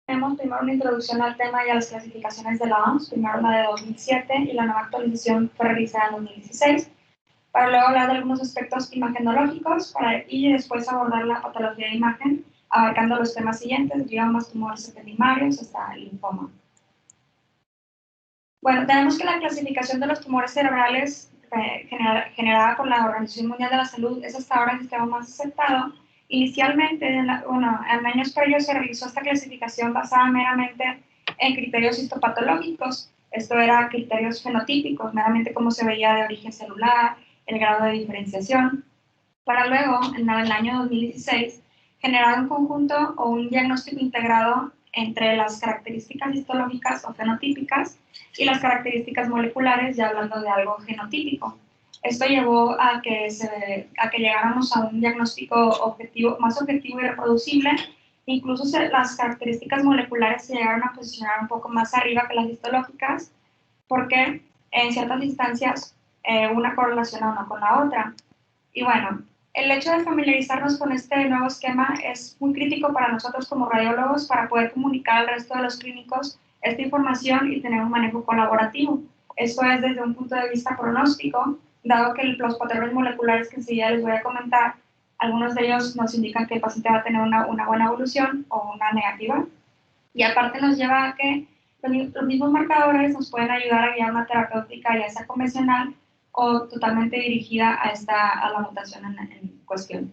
Tenemos primero una introducción al tema y a las clasificaciones de la OMS, primero la de 2007 y la nueva actualización fue realizada en 2016, para luego hablar de algunos aspectos imagenológicos y después abordar la patología de imagen, abarcando los temas siguientes, gliomas, tumores epidemarios, hasta el linfoma. Bueno, tenemos que la clasificación de los tumores cerebrales generada por la Organización Mundial de la Salud es hasta ahora el sistema más aceptado. Inicialmente, en años previos se realizó esta clasificación basada meramente en criterios histopatológicos. Esto era criterios fenotípicos, meramente cómo se veía de origen celular, el grado de diferenciación, para luego, en el año 2016, generar un conjunto o un diagnóstico integrado entre las características histológicas o fenotípicas y las características moleculares, ya hablando de algo genotípico. Esto llevó a que llegáramos a un diagnóstico más objetivo y reproducible. Incluso las características moleculares se llegaron a posicionar un poco más arriba que las histológicas, porque en ciertas instancias una correlaciona una con la otra. Y bueno, el hecho de familiarizarnos con este nuevo esquema es muy crítico para nosotros como radiólogos para poder comunicar al resto de los clínicos esta información y tener un manejo colaborativo. Esto es desde un punto de vista pronóstico, dado que los patrones moleculares que enseguida les voy a comentar, algunos de ellos nos indican que el paciente va a tener una buena evolución o una negativa. Y aparte nos lleva a que los mismos marcadores nos pueden ayudar a guiar una terapéutica ya sea convencional o totalmente dirigida a la mutación en cuestión.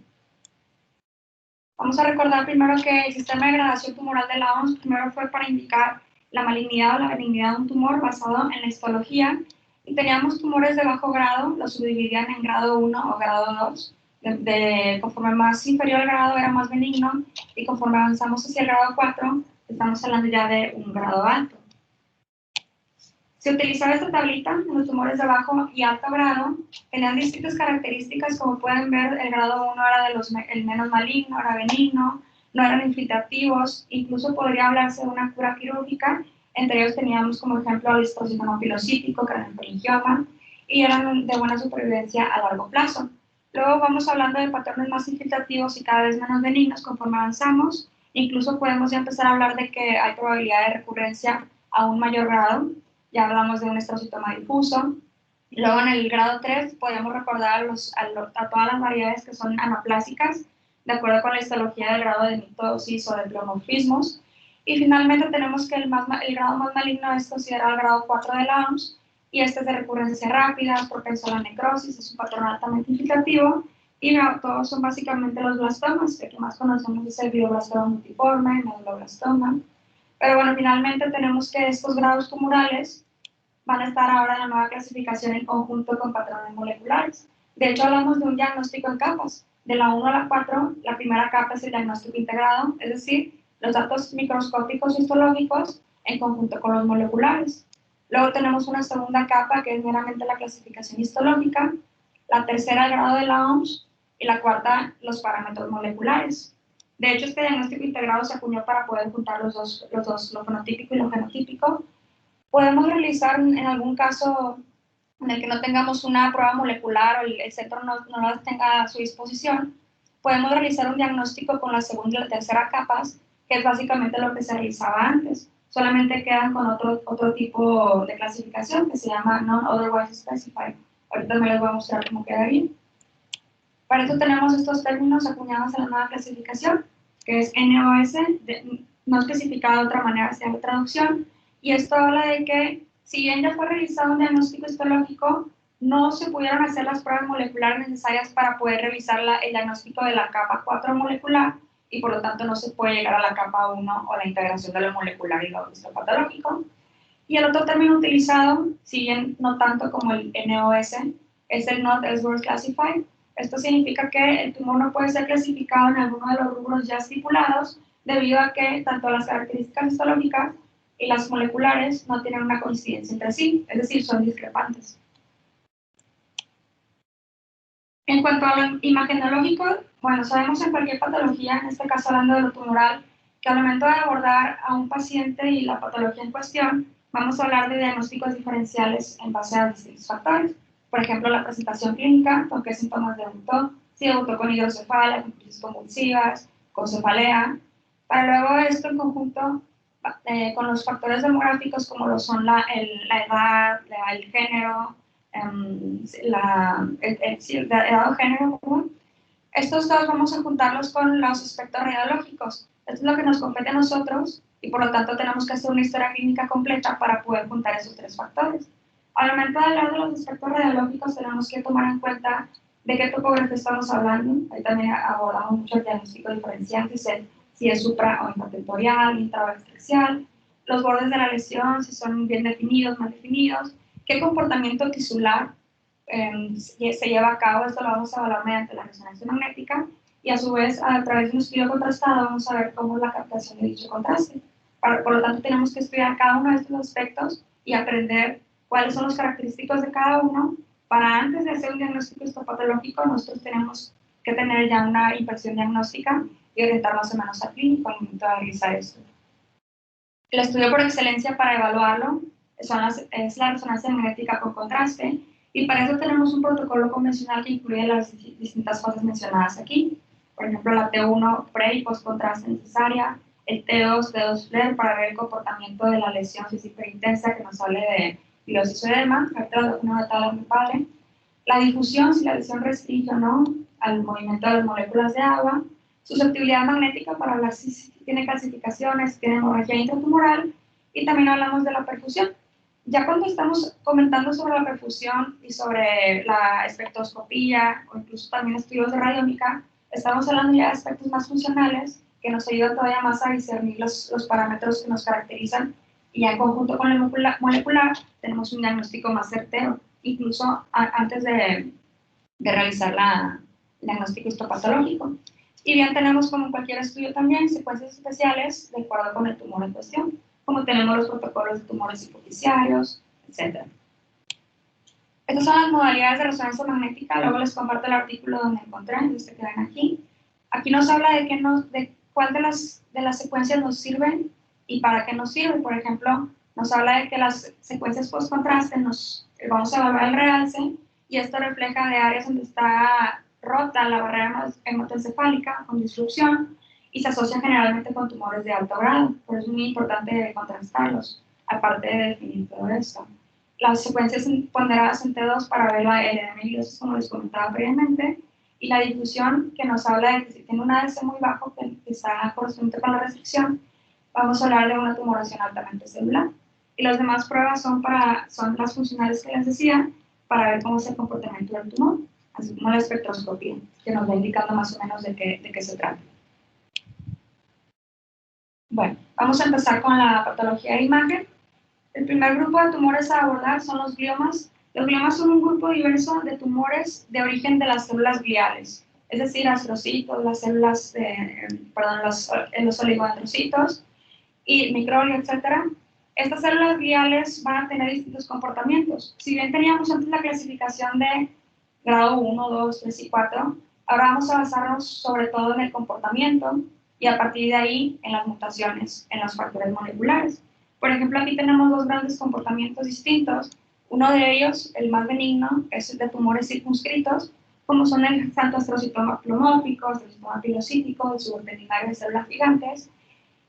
Vamos a recordar primero que el sistema de gradación tumoral de la OMS primero fue para indicar la malignidad o la benignidad de un tumor basado en la histología, y teníamos tumores de bajo grado, los subdividían en grado 1 o grado 2, conforme más inferior el grado era más benigno, y conforme avanzamos hacia el grado 4, estamos hablando ya de un grado alto. Se utilizaba esta tablita en los tumores de bajo y alto grado. Tenían distintas características, como pueden ver, el grado 1 era el menos maligno, era benigno, no eran infiltrativos, incluso podría hablarse de una cura quirúrgica. Entre ellos teníamos como ejemplo el estrocitoma pilocítico, que era el meningioma, y eran de buena supervivencia a largo plazo. Luego vamos hablando de patrones más infiltrativos y cada vez menos benignos conforme avanzamos. Incluso podemos ya empezar a hablar de que hay probabilidad de recurrencia a un mayor grado. Ya hablamos de un estrocitoma difuso. Luego en el grado 3 podemos recordar a todas las variedades que son anaplásicas, de acuerdo con la histología del grado de mitosis o de pleomorfismos. Y finalmente tenemos que el grado más maligno es considerado el grado 4 de la OMS, y este es de recurrencia rápida, propenso a la necrosis, es un patrón altamente infiltrativo, y todos son básicamente los blastomas. El que más conocemos es el glioblastoma multiforme, el meduloblastoma. Pero bueno, finalmente tenemos que estos grados tumorales van a estar ahora en la nueva clasificación en conjunto con patrones moleculares. De hecho, hablamos de un diagnóstico en capas. De la 1 a la 4, la primera capa es el diagnóstico integrado, es decir, los datos microscópicos histológicos en conjunto con los moleculares. Luego tenemos una segunda capa que es meramente la clasificación histológica, la tercera el grado de la OMS y la cuarta los parámetros moleculares. De hecho, este diagnóstico integrado se acuñó para poder juntar los dos, lo fenotípico y lo genotípico. Podemos realizar en algún caso en el que no tengamos una prueba molecular o el centro no las tenga a su disposición, podemos realizar un diagnóstico con la segunda y la tercera capas, que es básicamente lo que se realizaba antes. Solamente quedan con otro tipo de clasificación que se llama Non-Otherwise Specified. Ahorita me les voy a mostrar cómo queda bien. Para eso tenemos estos términos acuñados en la nueva clasificación, que es NOS, no especificada de otra manera hacia la traducción, y esto habla de que, si bien ya fue realizado un diagnóstico histológico, no se pudieron hacer las pruebas moleculares necesarias para poder revisar el diagnóstico de la capa 4 molecular, y por lo tanto no se puede llegar a la capa 1 o la integración de lo molecular y lo histopatológico. Y el otro término utilizado, si bien no tanto como el NOS, es el Not Elsewhere Classified. Esto significa que el tumor no puede ser clasificado en alguno de los rubros ya estipulados, debido a que tanto las características histológicas y las moleculares no tienen una coincidencia entre sí, es decir, son discrepantes. En cuanto a lo imagenológico, bueno, sabemos en cualquier patología, en este caso hablando de lo tumoral, que al momento de abordar a un paciente y la patología en cuestión, vamos a hablar de diagnósticos diferenciales en base a distintos factores. Por ejemplo, la presentación clínica, con qué síntomas debutó, si debutó con hidrocefalia, con crisis convulsivas, con cefalea. Para luego esto en conjunto con los factores demográficos como lo son la edad, el género, la edad o género común. Estos dos vamos a juntarlos con los aspectos radiológicos. Esto es lo que nos compete a nosotros y por lo tanto tenemos que hacer una historia clínica completa para poder juntar esos tres factores. Al momento de hablar de los aspectos radiológicos tenemos que tomar en cuenta de qué topografía estamos hablando. Ahí también abordamos mucho el diagnóstico diferencial, si es supra o intratentorial, intra o extraxial, los bordes de la lesión, si son bien definidos, mal definidos, qué comportamiento tisular se lleva a cabo. Esto lo vamos a evaluar mediante la resonancia magnética y a su vez a través de un estudio contrastado vamos a ver cómo es la captación de dicho contraste. Por lo tanto tenemos que estudiar cada uno de estos aspectos y aprender cuáles son las características de cada uno para antes de hacer un diagnóstico histopatológico nosotros tenemos que tener ya una impresión diagnóstica y orientar más o menos al clínico al momento de realizar esto. El estudio por excelencia para evaluarlo es la resonancia magnética con contraste. Y para eso tenemos un protocolo convencional que incluye las distintas fases mencionadas aquí. Por ejemplo, la T1 pre y post contraste necesaria, el T2, T2 FLAIR para ver el comportamiento de la lesión, si es hiperintensa, que nos hable de pilosis o edema, ahorita lo tengo anotado mi padre. La difusión, si la lesión restringe o no al movimiento de las moléculas de agua. Susceptibilidad magnética para hablar si tiene calcificaciones, si tiene hemorragia intratumoral. Y también hablamos de la perfusión. Ya cuando estamos comentando sobre la perfusión y sobre la espectroscopía o incluso también estudios de radiónica, estamos hablando ya de aspectos más funcionales que nos ayudan todavía más a discernir los parámetros que nos caracterizan y ya en conjunto con el molecular tenemos un diagnóstico más certero, incluso antes de realizar el diagnóstico histopatológico. Y bien tenemos como en cualquier estudio también secuencias especiales de acuerdo con el tumor en cuestión, como tenemos los protocolos de tumores hipoficiarios, etc. Estas son las modalidades de resonancia magnética, luego les comparto el artículo donde encontré, este que ven aquí. Aquí nos habla de cuál de las secuencias nos sirven y para qué nos sirven. Por ejemplo, nos habla de que las secuencias post-contraste vamos a evaluar el realce y esto refleja de áreas donde está rota la barrera hematoencefálica con disrupción y se asocia generalmente con tumores de alto grado, por eso es muy importante contrastarlos, aparte de definir todo esto. Las secuencias ponderadas en T2 para ver la edemiosis, como les comentaba previamente, y la difusión que nos habla de que si tiene un ADC muy bajo, que está correspondiente con la restricción, vamos a hablar de una tumoración altamente celular. Y las demás pruebas son las funcionales que les decía, para ver cómo es el comportamiento del tumor, así como la espectroscopía, que nos va indicando más o menos de qué se trata. Bueno, vamos a empezar con la patología de imagen. El primer grupo de tumores a abordar son los gliomas. Los gliomas son un grupo diverso de tumores de origen de las células gliales, es decir, astrocitos, las células, los oligodendrocitos y microlio, etc. Estas células gliales van a tener distintos comportamientos. Si bien teníamos antes la clasificación de grado 1, 2, 3 y 4, ahora vamos a basarnos sobre todo en el comportamiento y a partir de ahí en las mutaciones, en los factores moleculares. Por ejemplo, aquí tenemos dos grandes comportamientos distintos. Uno de ellos, el más benigno, es el de tumores circunscritos, como son el xantoastrocitoma plomórfico, astrocitoma pilocítico, el subordinario de células gigantes,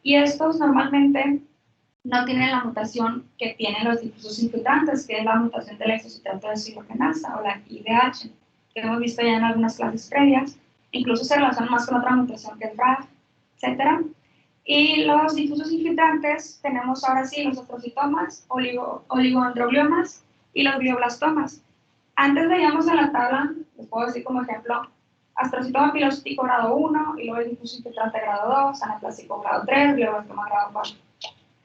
y estos normalmente no tienen la mutación que tienen los difusos infiltrantes, que es la mutación de la isocitrato de deshidrogenasa o la IDH, que hemos visto ya en algunas clases previas. Incluso se relaciona más con otra mutación que es RAF, etc. Y los difusos infiltrantes tenemos ahora sí los astrocitomas, oligodendrogliomas y los glioblastomas. Antes veíamos en la tabla, les puedo decir como ejemplo, astrocitoma pilocítico grado 1 y luego el difuso infiltrante grado 2, anaplásico grado 3, glioblastoma grado 4.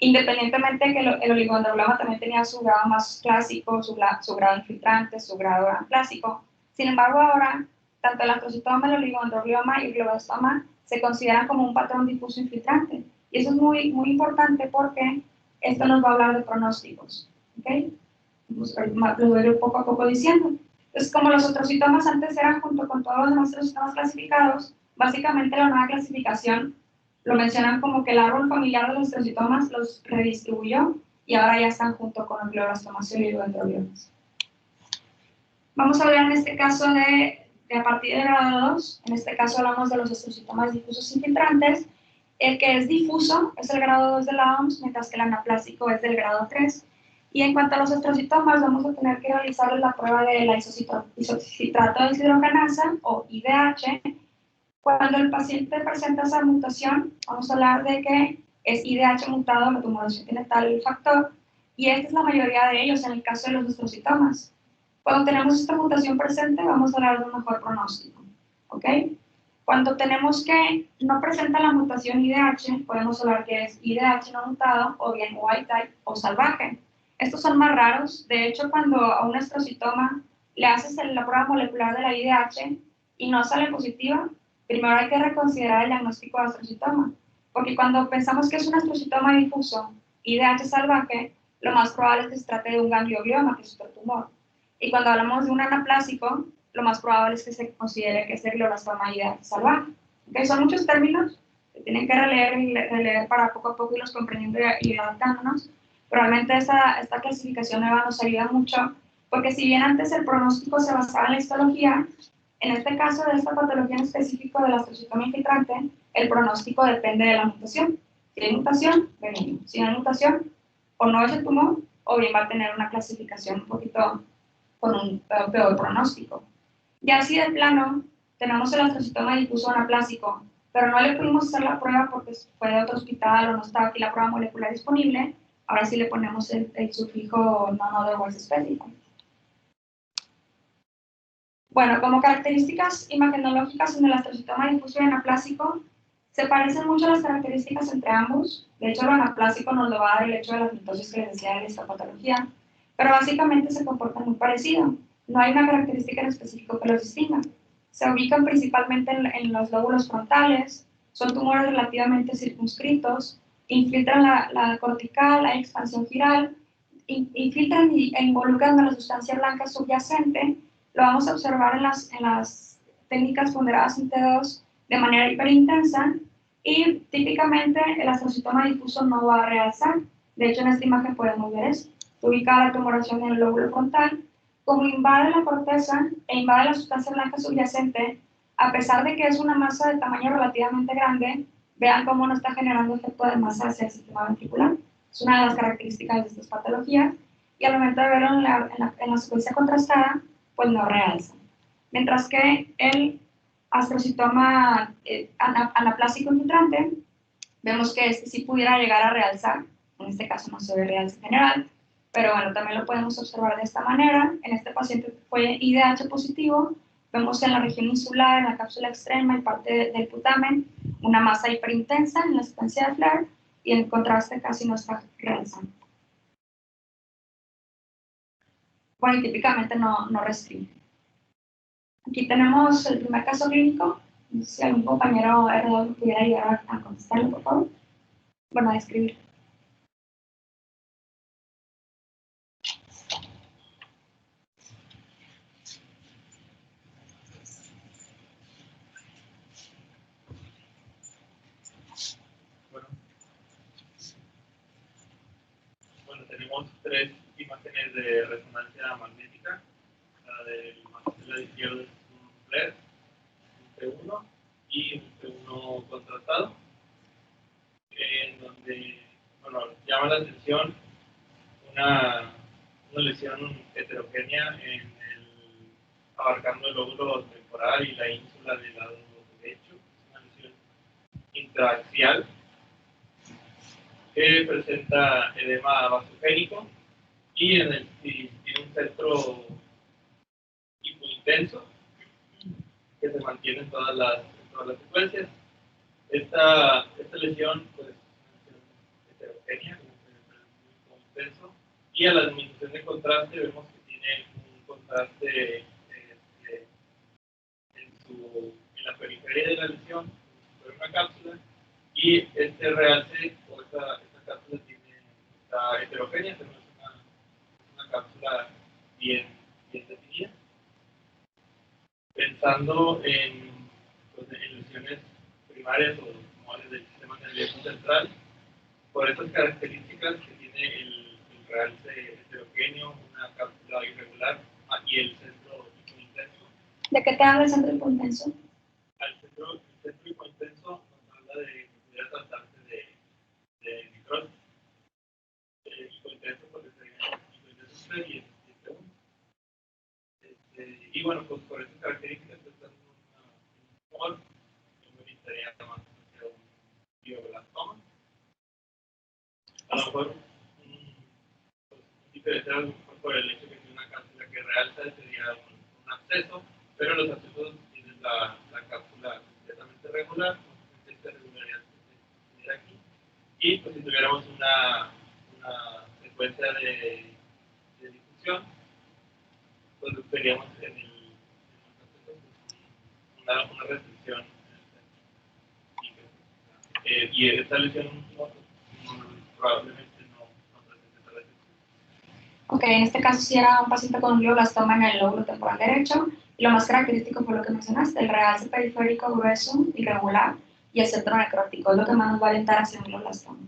Independientemente de que el oligodendroglioma también tenía su grado más clásico, su grado infiltrante, su grado anaplásico. Sin embargo, ahora, tanto el astrocitoma, el oligodendroglioma y el glioblastoma se consideran como un patrón difuso infiltrante. Y eso es muy, muy importante porque esto nos va a hablar de pronósticos. ¿Okay? Pues, lo voy poco a poco diciendo. Entonces, como los astrocitomas antes eran junto con todos los demás astrocitomas clasificados, básicamente la nueva clasificación lo mencionan como que el árbol familiar de los astrocitomas los redistribuyó y ahora ya están junto con los glioblastomas y oligodendrogliomas. Vamos a hablar en este caso de a partir de grado 2, en este caso hablamos de los astrocitomas difusos infiltrantes, El que es difuso es el grado 2 de la OMS, mientras que el anaplásico es del grado 3. Y en cuanto a los astrocitomas, vamos a tener que realizar la prueba de la isocitrato de deshidrogenasa, o IDH. Cuando el paciente presenta esa mutación, vamos a hablar de que es IDH mutado, la tumoración tiene tal factor, y esta es la mayoría de ellos en el caso de los astrocitomas. Cuando tenemos esta mutación presente, vamos a hablar de un mejor pronóstico, ¿ok? Cuando tenemos que no presenta la mutación IDH, podemos hablar que es IDH no mutado, o bien wild type o salvaje. Estos son más raros. De hecho, cuando a un astrocitoma le haces la prueba molecular de la IDH y no sale positiva, primero hay que reconsiderar el diagnóstico de astrocitoma. Porque cuando pensamos que es un astrocitoma difuso, IDH salvaje, lo más probable es que se trate de un ganglioglioma, que es otro tumor. Y cuando hablamos de un anaplásico, lo más probable es que se considere que es el glioblastoma IDH salvaje. ¿Okay? Son muchos términos que tienen que releer y releer para poco a poco irlos comprendiendo y adaptándonos. Pero realmente esta clasificación nueva nos ayuda mucho, porque si bien antes el pronóstico se basaba en la histología, en este caso de esta patología en específico del astrocitoma infiltrante, el pronóstico depende de la mutación. Si hay mutación, benigno. Si no hay mutación, o no es el tumor, o bien va a tener una clasificación un poquito con un peor pronóstico. Y así de plano, tenemos el astrocitoma difuso anaplásico, pero no le pudimos hacer la prueba porque fue de otro hospital o no estaba aquí la prueba molecular disponible. Ahora sí le ponemos el sufijo non-otherwise specified. Bueno, como características imagenológicas en el astrocitoma difuso y anaplásico, se parecen mucho las características entre ambos. De hecho, lo anaplásico nos lo va a dar el hecho de la mitosis que les decía de esta patología, pero básicamente se comportan muy parecido. No hay una característica en específico que los distinga. Se ubican principalmente en los lóbulos frontales, son tumores relativamente circunscritos, infiltran la cortical, hay expansión giral, infiltran e involucran a la sustancia blanca subyacente. Lo vamos a observar en las técnicas ponderadas en T2 de manera hiperintensa, y típicamente el astrocitoma difuso no va a realzar. De hecho, en esta imagen podemos ver esto. Ubica la tumoración en el lóbulo frontal. Como invade la corteza e invade la sustancia blanca subyacente, a pesar de que es una masa de tamaño relativamente grande, vean cómo no está generando efecto de masa hacia el sistema ventricular. Es una de las características de estas patologías, y al momento de verlo en la secuencia contrastada, pues no realza. Mientras que el astrocitoma anaplásico infiltrante, vemos que este sí pudiera llegar a realzar. En este caso no se ve realce general, pero bueno, también lo podemos observar de esta manera. En este paciente fue IDH positivo. Vemos en la región insular, en la cápsula extrema y parte del putamen, una masa hiperintensa en la secuencia de FLAIR, y en contraste casi no está realzando. Bueno, y típicamente no restringe. Aquí tenemos el primer caso clínico. No sé si algún compañero R2 pudiera ayudar a contestarlo, por favor. Bueno, a describir. Bueno, tenemos tres imágenes de resonancia magnética. La del lado izquierdo es un FLAIR, un T1 y un T1 contrastado, en donde, bueno, llama la atención una lesión heterogénea abarcando el lóbulo temporal y la ínsula del lado derecho. Es una lesión intraaxial que presenta edema vasogénico y tiene un centro hipointenso que se mantiene en todas las secuencias. Esta lesión, pues, es heterogénea, muy intenso, y a la disminución de contraste vemos que tiene un contraste en la periferia de la lesión, por una cápsula, y este realce o esta cápsula está heterogénea, tenemos una cápsula bien definida. Pensando pues, en lesiones primarias o tumores del sistema nervioso central, por esas características que tiene el realce heterogéneo, una cápsula irregular y el centro hipointenso. ¿De qué te habla el centro hipointenso? El centro hipointenso nos habla de que pudiera tratar A lo mejor diferenciar por el hecho que tiene una cápsula que realza sería un absceso, pero los abscesos tienen la cápsula completamente regular, con esta regularidad que se aquí. Y pues si tuviéramos una secuencia de difusión, pues veríamos en una restricción. Y esta lesión probablemente no presente esta restricción. Ok, en este caso sí era un paciente con un glioblastoma en el lóbulo temporal derecho. Y lo más característico fue lo que mencionaste, el realce periférico grueso, irregular, y el centro necrótico, es lo que más nos va a orientar hacia un glioblastoma.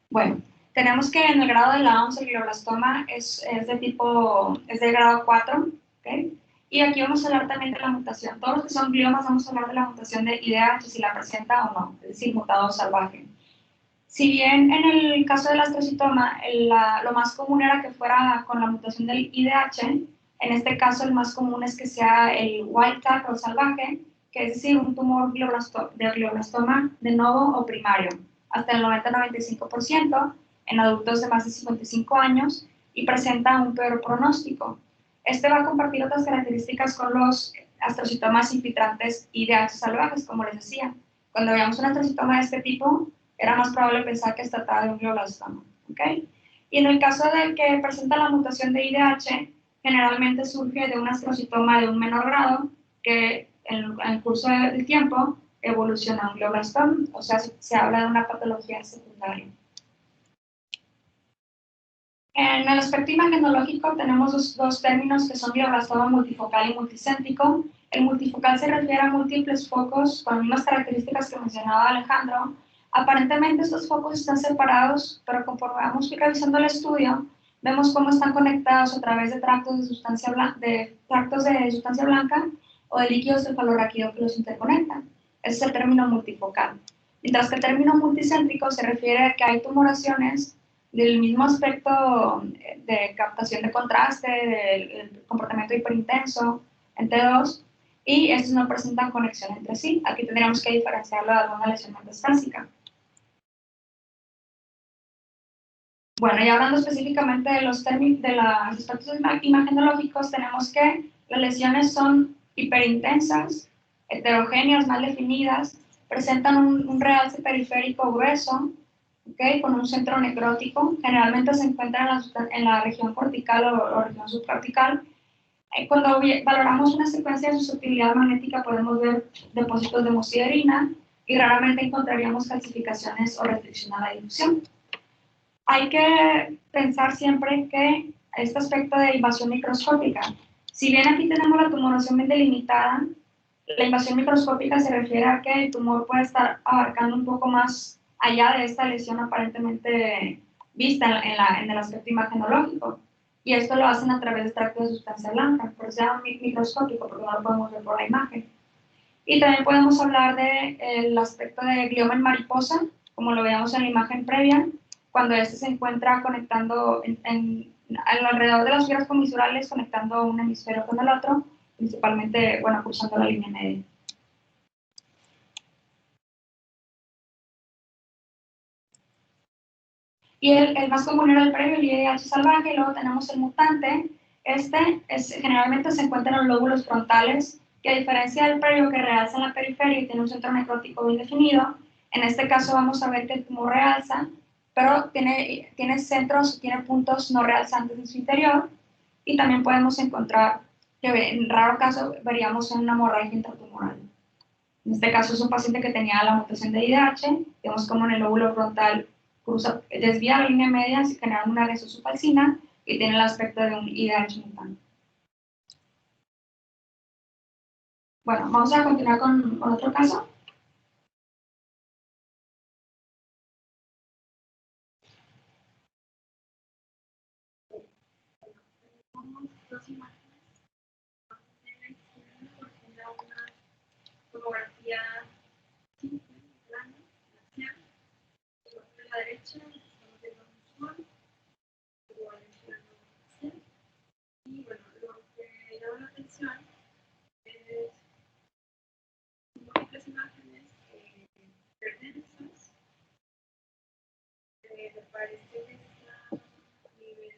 Bueno, tenemos que en el grado de la OMS el glioblastoma es de grado 4, ¿okay? Y aquí vamos a hablar también de la mutación. Todos los que son gliomas vamos a hablar de la mutación de IDH, si la presenta o no, es decir, mutado salvaje. Si bien en el caso del astrocitoma lo más común era que fuera con la mutación del IDH, en este caso el más común es que sea el wild type o salvaje, que es decir, un tumor de glioblastoma de novo o primario, hasta el 90-95% en adultos de más de 55 años y presenta un peor pronóstico. Este va a compartir otras características con los astrocitomas infiltrantes IDH salvajes, como les decía. Cuando veamos un astrocitoma de este tipo, era más probable pensar que se trataba de un glioblastoma, ¿ok? Y en el caso del que presenta la mutación de IDH, generalmente surge de un astrocitoma de un menor grado que en el curso del tiempo evoluciona a un glioblastoma, o sea, se habla de una patología secundaria. En el aspecto imagenológico tenemos dos términos que son glioblastoma multifocal y multicéntrico. El multifocal se refiere a múltiples focos con las mismas características que mencionaba Alejandro. Aparentemente estos focos están separados, pero conforme vamos revisando el estudio, vemos cómo están conectados a través de tractos de sustancia blanca o de líquidos cefalorraquídeo que los interconectan. Ese es el término multifocal. Mientras que el término multicéntrico se refiere a que hay tumoraciones del mismo aspecto de captación de contraste, del comportamiento hiperintenso en T2, y estos no presentan conexión entre sí. Aquí tendríamos que diferenciarlo de alguna lesión metastásica. Bueno, y hablando específicamente de los aspectos imagenológicos, tenemos que las lesiones son hiperintensas, heterogéneas, mal definidas, presentan un realce periférico grueso, ¿okay? Con un centro necrótico, generalmente se encuentra en la región cortical o región subcortical. Cuando valoramos una secuencia de susceptibilidad magnética podemos ver depósitos de hemosiderina y raramente encontraríamos calcificaciones o restricción a la difusión. Hay que pensar siempre que este aspecto de invasión microscópica, si bien aquí tenemos la tumoración bien delimitada, la invasión microscópica se refiere a que el tumor puede estar abarcando un poco más allá de esta lesión aparentemente vista en el aspecto imagenológico. Y esto lo hacen a través de tracto de sustancia blanca, por sea microscópico, porque no lo podemos ver por la imagen. Y también podemos hablar del aspecto de glioma en mariposa, como lo veíamos en la imagen previa, cuando este se encuentra conectando alrededor de las fibras comisurales, conectando un hemisferio con el otro, principalmente, bueno, cruzando la línea media. Y el más común era el previo, el IDH salvaje, y luego tenemos el mutante. Generalmente se encuentra en los lóbulos frontales, que a diferencia del previo que realza en la periferia y tiene un centro necrótico bien definido, en este caso vamos a ver que el tumor realza, pero tiene puntos no realzantes en su interior, y también podemos encontrar que en raro caso veríamos una hemorragia intratumoral. En este caso es un paciente que tenía la mutación de IDH, vemos como en el lóbulo frontal desvía la línea media, se genera una resosupalcina y tiene el aspecto de un IDH mutante. Bueno, vamos a continuar con otro caso. Dos imágenes. Una tomografía simple, plana, glacial. De la derecha estamos viendo un tumor, igual glacial. Y bueno, lo que llama la atención es múltiples imágenes hipertensas este que está a nivel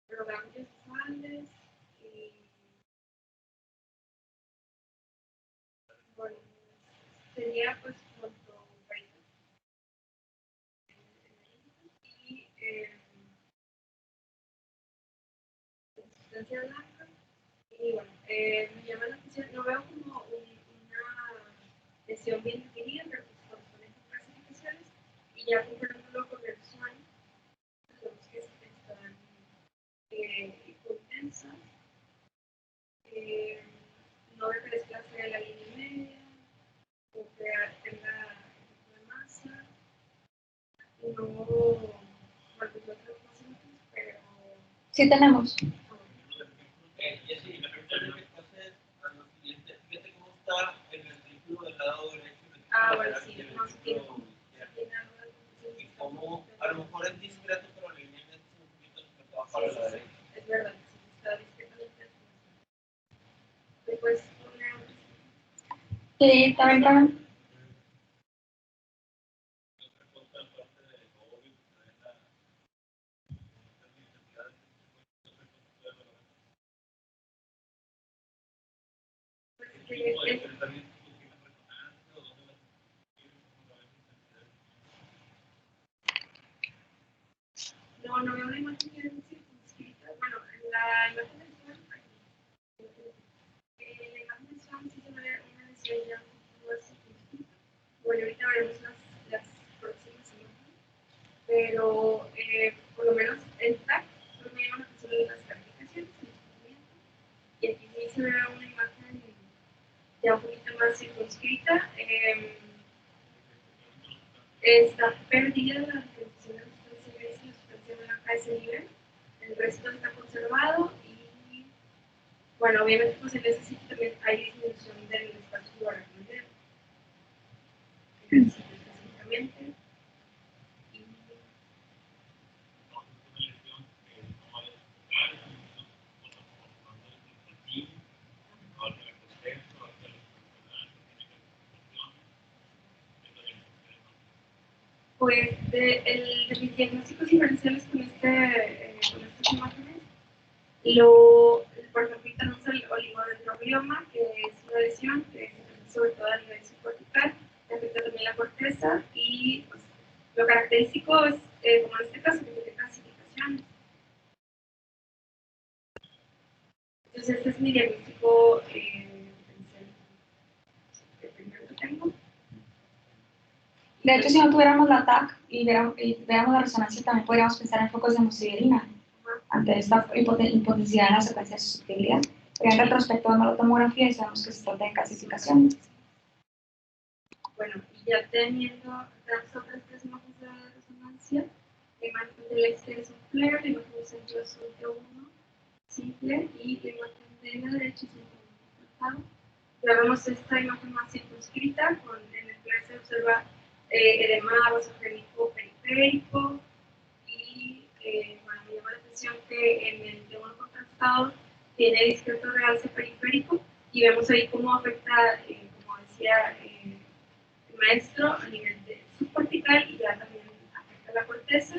de programas visuales y bueno, sería pues cuanto y sustancia blanca. Y bueno, me llama la atención, no veo como una lesión bien definida, pero pues corresponde a clasificaciones. Y ya comparándolo con el sueño, vemos que están hipotensas, no veo que desplace de la línea media, o que tenga de masa, no, bueno, pues otros más síntomas, pero... Sí tenemos. Jessy, la pregunta que haces a lo siguiente, fíjate cómo está en el círculo del lado derecho. Bueno, sí, no se tiene y como a lo mejor es discreto, pero linealmente es un poquito desplazado para la derecha. Es verdad, sí, está discretamente. Después poner... Sí, también. No veo una imagen que es circunscrita. Bueno, en la imagen del Swan, en la imagen del Swan sí se ve una lesión ya un poco más circunscrita. Bueno, ahorita veremos las próximas imágenes, pero por lo menos el TAC solo me llama la atención de las calificaciones, y aquí sí se ve una imagen ya un poquito más circunscrita. Está perdida la definición de la sustancia gris y la sustancia blanca a ese nivel. El resto está conservado y, bueno, obviamente pues en ese sitio también hay disminución del espacio subaracnoideo. Específicamente. Y, pues de mis diagnósticos diferenciales con estas imágenes, por ejemplo, tenemos el oligodendroglioma, que es una lesión que se presenta sobre todo a nivel subcortical, que afecta también la corteza, y pues, lo característico es, como en este caso, que tiene calcificaciones. Entonces, este es mi diagnóstico diferencial, el primero que tengo. De hecho, si no tuviéramos la TAC y viéramos la resonancia, también podríamos pensar en focos de muciverina ante esta hipoticidad en la secuencia de susceptibilidad. Pero en retrospecto vemos la tomografía y sabemos que se trata de calcificación. Bueno, y ya teniendo las otras tres imágenes de resonancia, la imagen del exterior es un flare, la imagen del centro es un T1 simple y la imagen de la derecha es un tratado. Ya vemos esta imagen más circunscrita, en el flare se observa edema vasogénico periférico y bueno, me llama la atención que en el T1 contrastado tiene discreto realce periférico y vemos ahí cómo afecta, como decía el maestro, a nivel de subcortical y ya también afecta la corteza.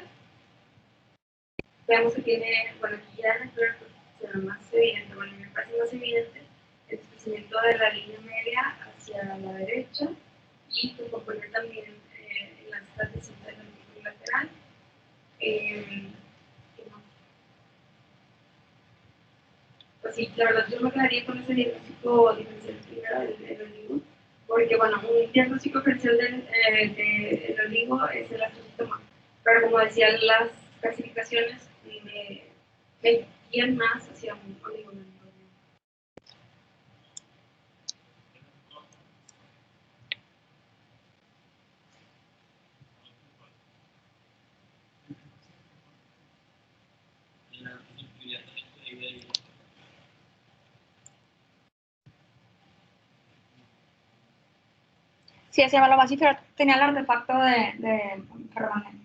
Vemos que tiene, bueno, aquí ya en el flare se ve más evidente, bueno, me parece más evidente el crecimiento de la línea media hacia la derecha y que compone también en la estrategia del ombligo lateral. Pues sí, la verdad yo me quedaría con ese diagnóstico diferencial primero del oligo, porque bueno, un diagnóstico diferencial del oligo es el astrocitoma, pero como decía, las clasificaciones me guían más hacia un oligo. Sí, se llama lo más tenía el artefacto de ferromagnético.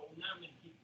una mentira.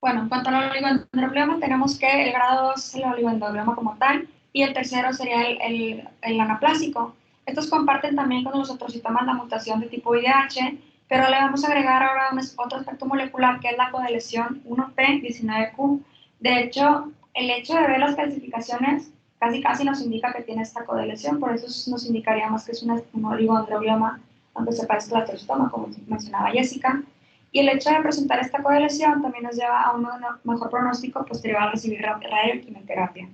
Bueno, en cuanto al oligoendroglioma, tenemos que el grado 2 es el oligoendroglioma como tal, y el tercero sería el anaplásico. Estos comparten también con los otrocitomas la mutación de tipo IDH, pero le vamos a agregar ahora otro aspecto molecular que es la codeleción 1P19Q. De hecho, el hecho de ver las clasificaciones casi nos indica que tiene esta codeleción, por eso nos indicaría más que es un oligoendroglioma, aunque se parezca al astrocitoma, como mencionaba Jessica. Y el hecho de presentar esta codeleción también nos lleva a un mejor pronóstico posterior a recibir radioquimioterapia.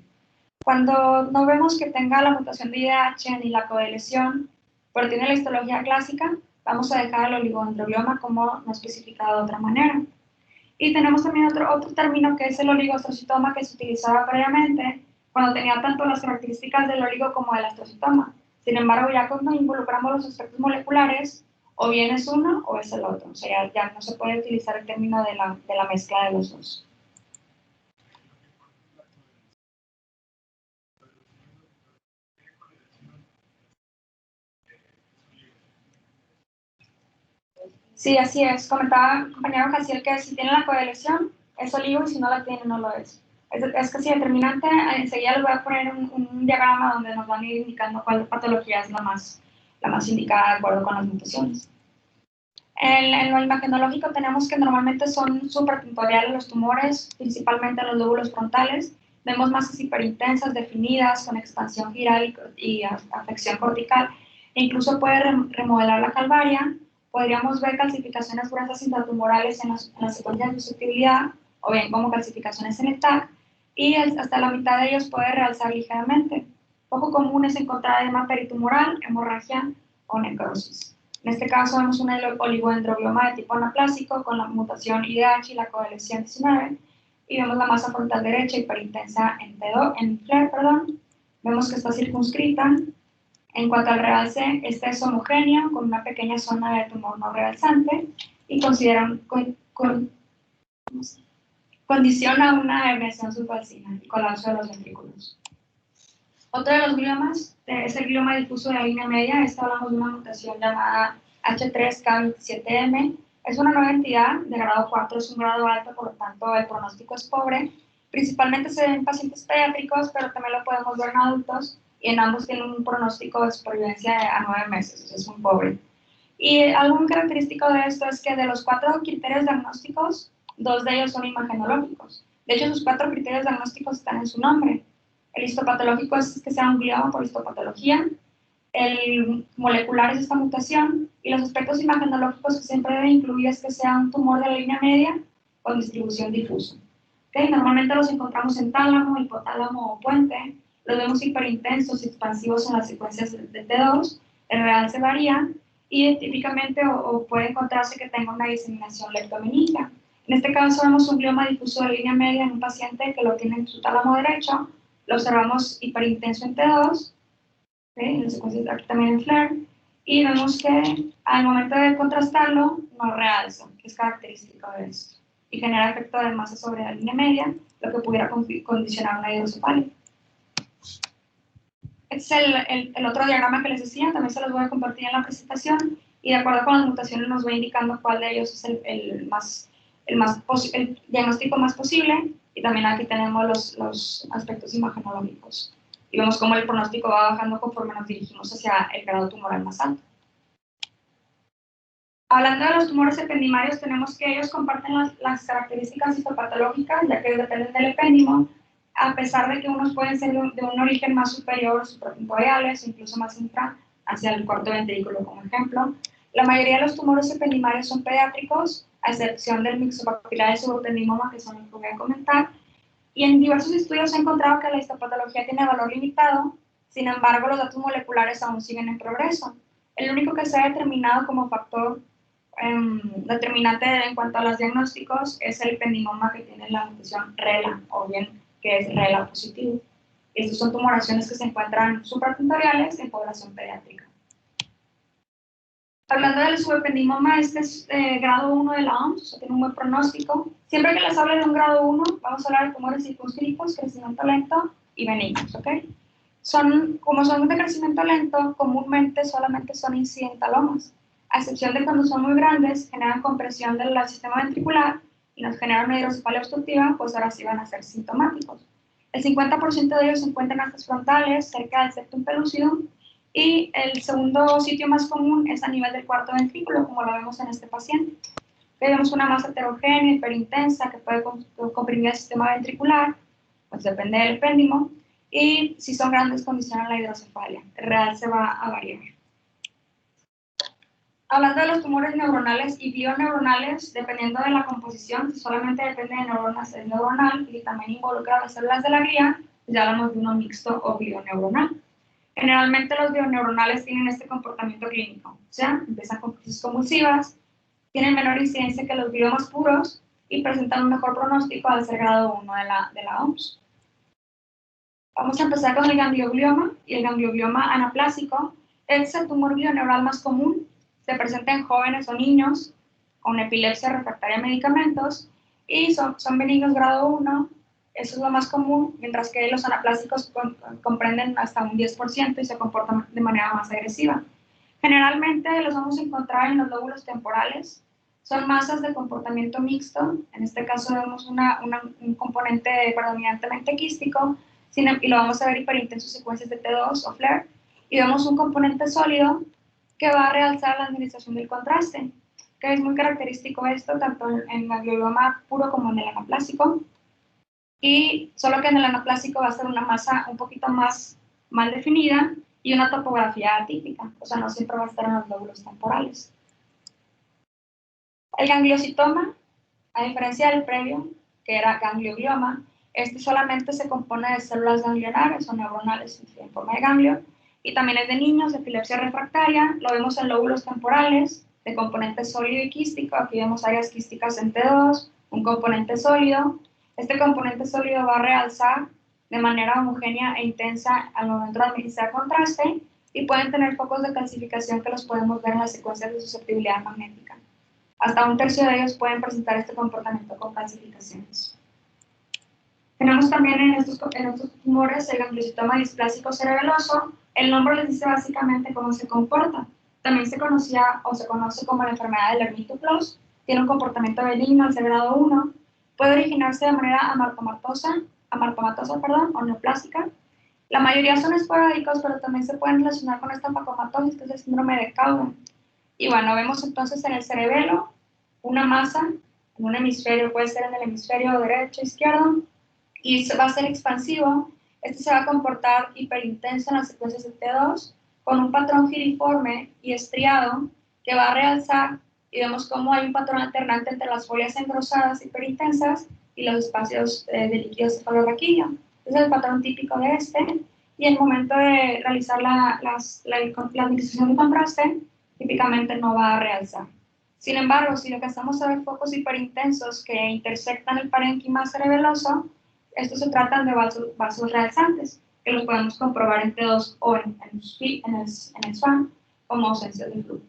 Cuando no vemos que tenga la mutación de IDH ni la codeleción, pero tiene la histología clásica, vamos a dejar el oligoendroglioma como no especificado de otra manera. Y tenemos también otro término que es el oligoastrocitoma que se utilizaba previamente cuando tenía tanto las características del oligo como del astrocitoma. Sin embargo, ya cuando involucramos los aspectos moleculares, o bien es uno o es el otro. O sea, ya no se puede utilizar el término de la mezcla de los dos. Sí, así es. Comentaba el compañero Jaciel que si tiene la codeleción es oligo y si no la tiene no lo es. Es casi determinante. Enseguida les voy a poner un diagrama donde nos van a ir indicando cuál patología es la más indicada de acuerdo con las mutaciones. En lo imagenológico tenemos que normalmente son supratentoriales los tumores, principalmente en los lóbulos frontales. Vemos masas hiperintensas, definidas, con expansión giral y afección cortical. E incluso puede remodelar la calvaria. Podríamos ver calcificaciones gruesas intratumorales en las secuencias de susceptibilidad, o bien como calcificaciones en el TAC, y hasta la mitad de ellos puede realzar ligeramente. Poco común es encontrar edema peritumoral, hemorragia o necrosis. En este caso vemos un oligoendroglioma de tipo anaplásico con la mutación IDH y la codeleción 19, y vemos la masa frontal derecha hiperintensa en FLAIR, Vemos que está circunscrita. En cuanto al realce, esta es homogénea con una pequeña zona de tumor no realzante y condiciona una herniación subvalcina y colapso de los ventrículos. Otro de los gliomas es el glioma difuso de la línea media. Esta hablamos de una mutación llamada H3K27M. Es una nueva entidad de grado 4, es un grado alto, por lo tanto el pronóstico es pobre. Principalmente se ve en pacientes pediátricos, pero también lo podemos ver en adultos, y en ambos tienen un pronóstico de supervivencia a 9 meses, o sea, es muy pobre. Y algo muy característico de esto es que de los 4 criterios diagnósticos, 2 de ellos son imagenológicos. De hecho, sus 4 criterios diagnósticos están en su nombre. El histopatológico es que sea un glioma por histopatología, el molecular es esta mutación, y los aspectos imagenológicos que siempre debe incluir es que sea un tumor de la línea media con distribución difusa. ¿Okay? Normalmente los encontramos en tálamo, hipotálamo o puente, los vemos hiperintensos y expansivos en las secuencias de T2, el realce varía, y típicamente o puede encontrarse que tenga una diseminación leptomeningia. En este caso vemos un glioma difuso de línea media en un paciente que lo tiene en su tálamo derecho, lo observamos hiperintenso en T2, ¿okay? En la secuencia aquí también en FLAIR, y vemos que al momento de contrastarlo no realza, que es característico de esto, y genera efecto de masa sobre la línea media, lo que pudiera condicionar una hidrocefalia. Este es el otro diagrama que les decía, también se los voy a compartir en la presentación, y de acuerdo con las mutaciones nos va indicando cuál de ellos es el diagnóstico más posible, y también aquí tenemos los aspectos imagenológicos. Y vemos cómo el pronóstico va bajando conforme nos dirigimos hacia el grado tumoral más alto. Hablando de los tumores ependimarios, tenemos que ellos comparten las características histopatológicas, ya que dependen del epéndimo, a pesar de que unos pueden ser de un origen más superior, supratemporales, incluso más intra, hacia el cuarto ventrículo, como ejemplo. La mayoría de los tumores ependimarios son pediátricos, a excepción del mixopapilar y subependimoma, que son los que voy a comentar. Y en diversos estudios se ha encontrado que la histopatología tiene valor limitado, sin embargo, los datos moleculares aún siguen en progreso. El único que se ha determinado como factor determinante en cuanto a los diagnósticos es el ependimoma que tiene la mutación RELA, o bien que es RELA positivo. Estas son tumoraciones que se encuentran supratentoriales en población pediátrica. Hablando del subependimoma, este es grado 1 de la OMS, o sea, tiene un buen pronóstico. Siempre que les hable de un grado 1, vamos a hablar de tumores circunscritos, crecimiento lento y benignos, ¿ok? Como son de crecimiento lento, comúnmente solamente son incidentalomas, a excepción de cuando son muy grandes, generan compresión del sistema ventricular y nos generan una hidrocefalia obstructiva, pues ahora sí van a ser sintomáticos. El 50% de ellos se encuentran en astas frontales, cerca del septum pellucidum, y el segundo sitio más común es a nivel del cuarto ventrículo, como lo vemos en este paciente. Vemos una masa heterogénea, hiperintensa, que puede comprimir el sistema ventricular, pues depende del epéndimo, y si son grandes condicionan la hidrocefalia. El real se va a variar. Hablando de los tumores neuronales y bioneuronales, dependiendo de la composición, si solamente depende de neuronas es neuronal y también involucra las células de la glía, ya hablamos de uno mixto o bioneuronal. Generalmente los bioneuronales tienen este comportamiento clínico, o sea, empiezan con crisis convulsivas, tienen menor incidencia que los gliomas puros y presentan un mejor pronóstico al ser grado 1 de la OMS. Vamos a empezar con el ganglioglioma y el ganglioglioma anaplásico. Es el tumor bioneural más común, se presenta en jóvenes o niños con epilepsia refractaria a medicamentos y son benignos grado 1. Eso es lo más común, mientras que los anaplásicos comprenden hasta un 10% y se comportan de manera más agresiva. Generalmente los vamos a encontrar en los lóbulos temporales. Son masas de comportamiento mixto. En este caso vemos un componente predominantemente quístico y lo vamos a ver hiperintenso secuencias de T2 o FLAIR. Y vemos un componente sólido que va a realzar la administración del contraste, que es muy característico esto tanto en el ganglioma puro como en el anaplásico. Y solo que en el anaplásico va a ser una masa un poquito más mal definida y una topografía atípica, o sea, no siempre va a estar en los lóbulos temporales. El gangliocitoma, a diferencia del previo, que era ganglioglioma, este solamente se compone de células ganglionares o neuronales en forma de ganglio, y también es de niños, de epilepsia refractaria, lo vemos en lóbulos temporales, de componente sólido y quístico, aquí vemos áreas quísticas en T2, un componente sólido. Este componente sólido va a realzar de manera homogénea e intensa al momento de administrar contraste y pueden tener focos de calcificación que los podemos ver en las secuencias de susceptibilidad magnética. Hasta un tercio de ellos pueden presentar este comportamiento con calcificaciones. Tenemos también en estos tumores el gangliocitoma displásico cerebeloso. El nombre les dice básicamente cómo se comporta. También se conocía o se conoce como la enfermedad del Lermite-Plus. Tiene un comportamiento benigno al ser grado 1. Puede originarse de manera amartomatosa, o neoplásica. La mayoría son esporádicos, pero también se pueden relacionar con esta facomatosis, que es el síndrome de Cowden. Y bueno, vemos entonces en el cerebelo una masa en un hemisferio, puede ser en el hemisferio derecho, izquierdo, y va a ser expansivo. Este se va a comportar hiperintenso en las secuencias de T2, con un patrón giriforme y estriado que va a realzar, y vemos cómo hay un patrón alternante entre las folias engrosadas hiperintensas y los espacios de líquido cefalorraquídeo. Este es el patrón típico de este, y el momento de realizar la administración de contraste, típicamente no va a realzar. Sin embargo, si lo que hacemos es ver focos hiperintensos que intersectan el parénquima cerebeloso, estos se tratan de vasos realzantes, que los podemos comprobar en T2 o en el SWAN como ausencia de flujo.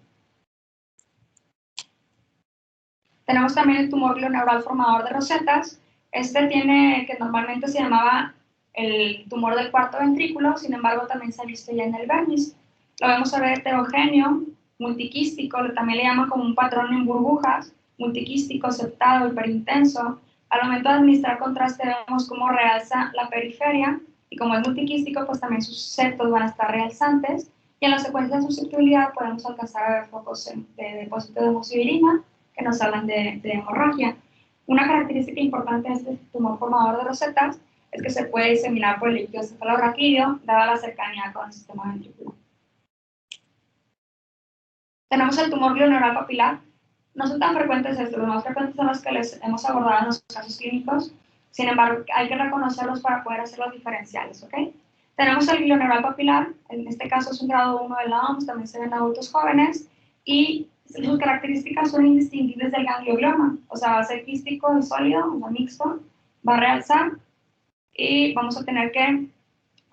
Tenemos también el tumor glioneural formador de rosetas. Este que normalmente se llamaba el tumor del cuarto ventrículo, sin embargo también se ha visto ya en el vermis. Lo vemos a ver heterogéneo, multiquístico, también le llaman como un patrón en burbujas, multiquístico, septado, hiperintenso. Al momento de administrar contraste vemos cómo realza la periferia, y como es multiquístico, pues también sus septos van a estar realzantes, y en la secuencia de susceptibilidad podemos alcanzar a ver focos de depósito de mucilina que nos hablan de hemorragia. Una característica importante de este tumor formador de rosetas es que se puede diseminar por el líquido cefalorraquídeo, dada la cercanía con el sistema ventricular. Tenemos el tumor glioneural papilar. No son tan frecuentes estos, los más frecuentes son los que les hemos abordado en los casos clínicos. Sin embargo, hay que reconocerlos para poder hacer los diferenciales, ¿ok? Tenemos el glioneural papilar, en este caso es un grado 1 de la OMS, también se ven en adultos jóvenes, y Sus características son indistinguibles del ganglioglioma, o sea, va a ser quístico y sólido, o sea, mixto, va a realzar y vamos a tener que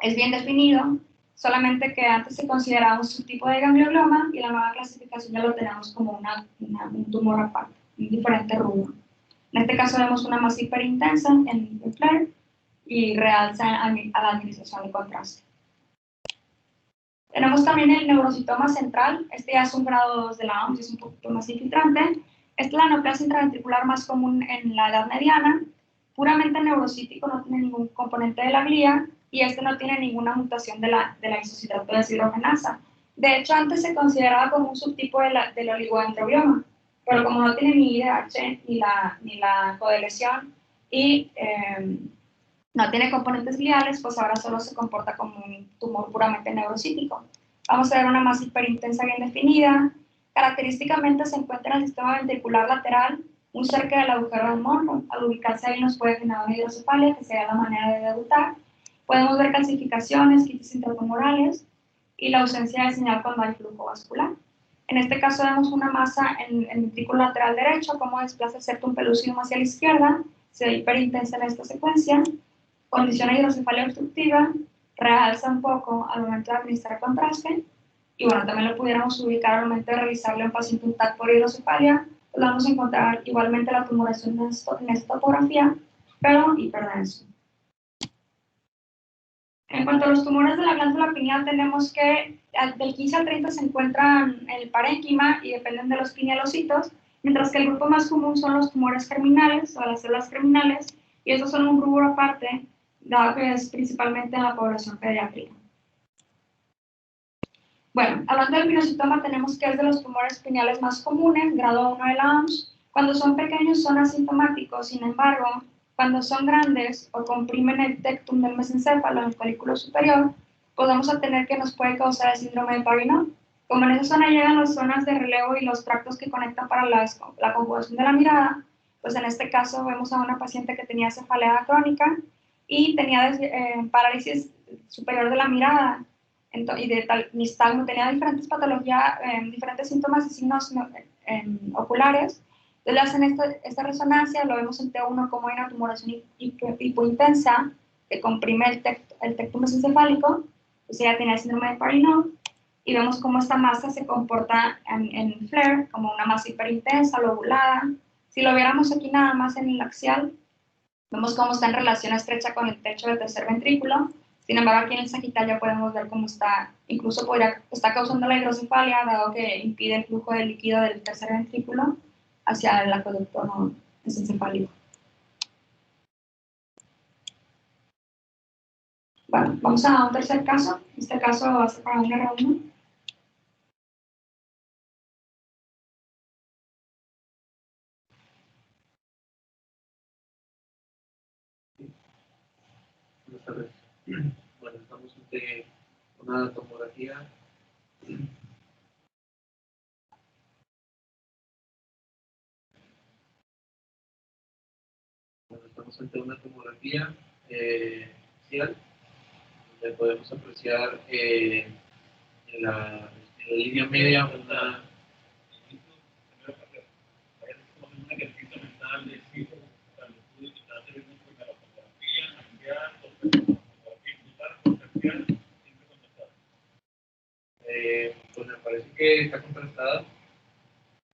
es bien definido, solamente que antes se consideraba un subtipo de ganglioglioma y la nueva clasificación ya lo tenemos como un tumor aparte, un diferente rubro. En este caso vemos una masa hiperintensa en el FLAIR y realza a la administración de contraste. Tenemos también el neurocitoma central, este ya es un grado 2 de la OMS, es un poquito más infiltrante. Esta es la neoplasia intraventricular más común en la edad mediana, puramente neurocítico, no tiene ningún componente de la glía y este no tiene ninguna mutación de la isocitrato de deshidrogenasa. De hecho, antes se consideraba como un subtipo del oligodendroglioma, pero como no tiene ni IDH ni la codeleción y no tiene componentes gliales, pues ahora solo se comporta como un tumor puramente neurocítico. Vamos a ver una masa hiperintensa bien definida. Característicamente se encuentra en el sistema ventricular lateral, muy cerca del agujero del Monro. Al ubicarse ahí nos puede generar una hidrocefalia, que sería la manera de debutar. Podemos ver calcificaciones, quitis intratumorales y la ausencia de señal cuando hay flujo vascular. En este caso vemos una masa en el ventrículo lateral derecho, cómo desplaza el septum pellucidum hacia la izquierda, se ve hiperintensa en esta secuencia. Condición de hidrocefalia obstructiva, realza un poco al momento de administrar contraste, y bueno, también lo pudiéramos ubicar al momento de revisarle a un paciente un TAC por hidrocefalia, pues vamos a encontrar igualmente la tumoración en esta topografía, pero hiperdenso. En cuanto a los tumores de la glándula pineal, tenemos que del 15 al 30 se encuentran en el parénquima y dependen de los pinealocitos, mientras que el grupo más común son los tumores germinales o las células germinales, y esos son un rubro aparte, dado que es principalmente en la población pediátrica. Bueno, hablando del pinocitoma, tenemos que es de los tumores pineales más comunes, grado 1 de la OMS. Cuando son pequeños son asintomáticos, sin embargo, cuando son grandes o comprimen el tectum del mesencéfalo en el folículo superior, pues vamos a tener que nos puede causar el síndrome de Parinot. Como en esa zona llegan las zonas de relevo y los tractos que conectan para la conjugación de la mirada, pues en este caso vemos a una paciente que tenía cefalea crónica y tenía parálisis superior de la mirada y de tal nistagmo, tenía diferentes patologías, diferentes síntomas y signos oculares. Entonces le hacen esta resonancia, lo vemos en T1 como hay una tumoración hipointensa que comprime el tectum mesencefálico, pues ella tenía el síndrome de Parinot, y vemos cómo esta masa se comporta en FLAIR como una masa hiperintensa, lobulada. Si lo viéramos aquí nada más en el axial, vemos cómo está en relación estrecha con el techo del tercer ventrículo. Sin embargo, aquí en el sagital ya podemos ver cómo está, incluso está causando la hidrocefalia, dado que impide el flujo de líquido del tercer ventrículo hacia el acueducto mesencefálico. Bueno, vamos a un tercer caso. Este caso va a ser para un R1. Buenas tardes. Bueno, estamos ante una tomografía. Bueno, estamos ante una tomografía axial, donde podemos apreciar en la línea media una pues me parece que está contrastada.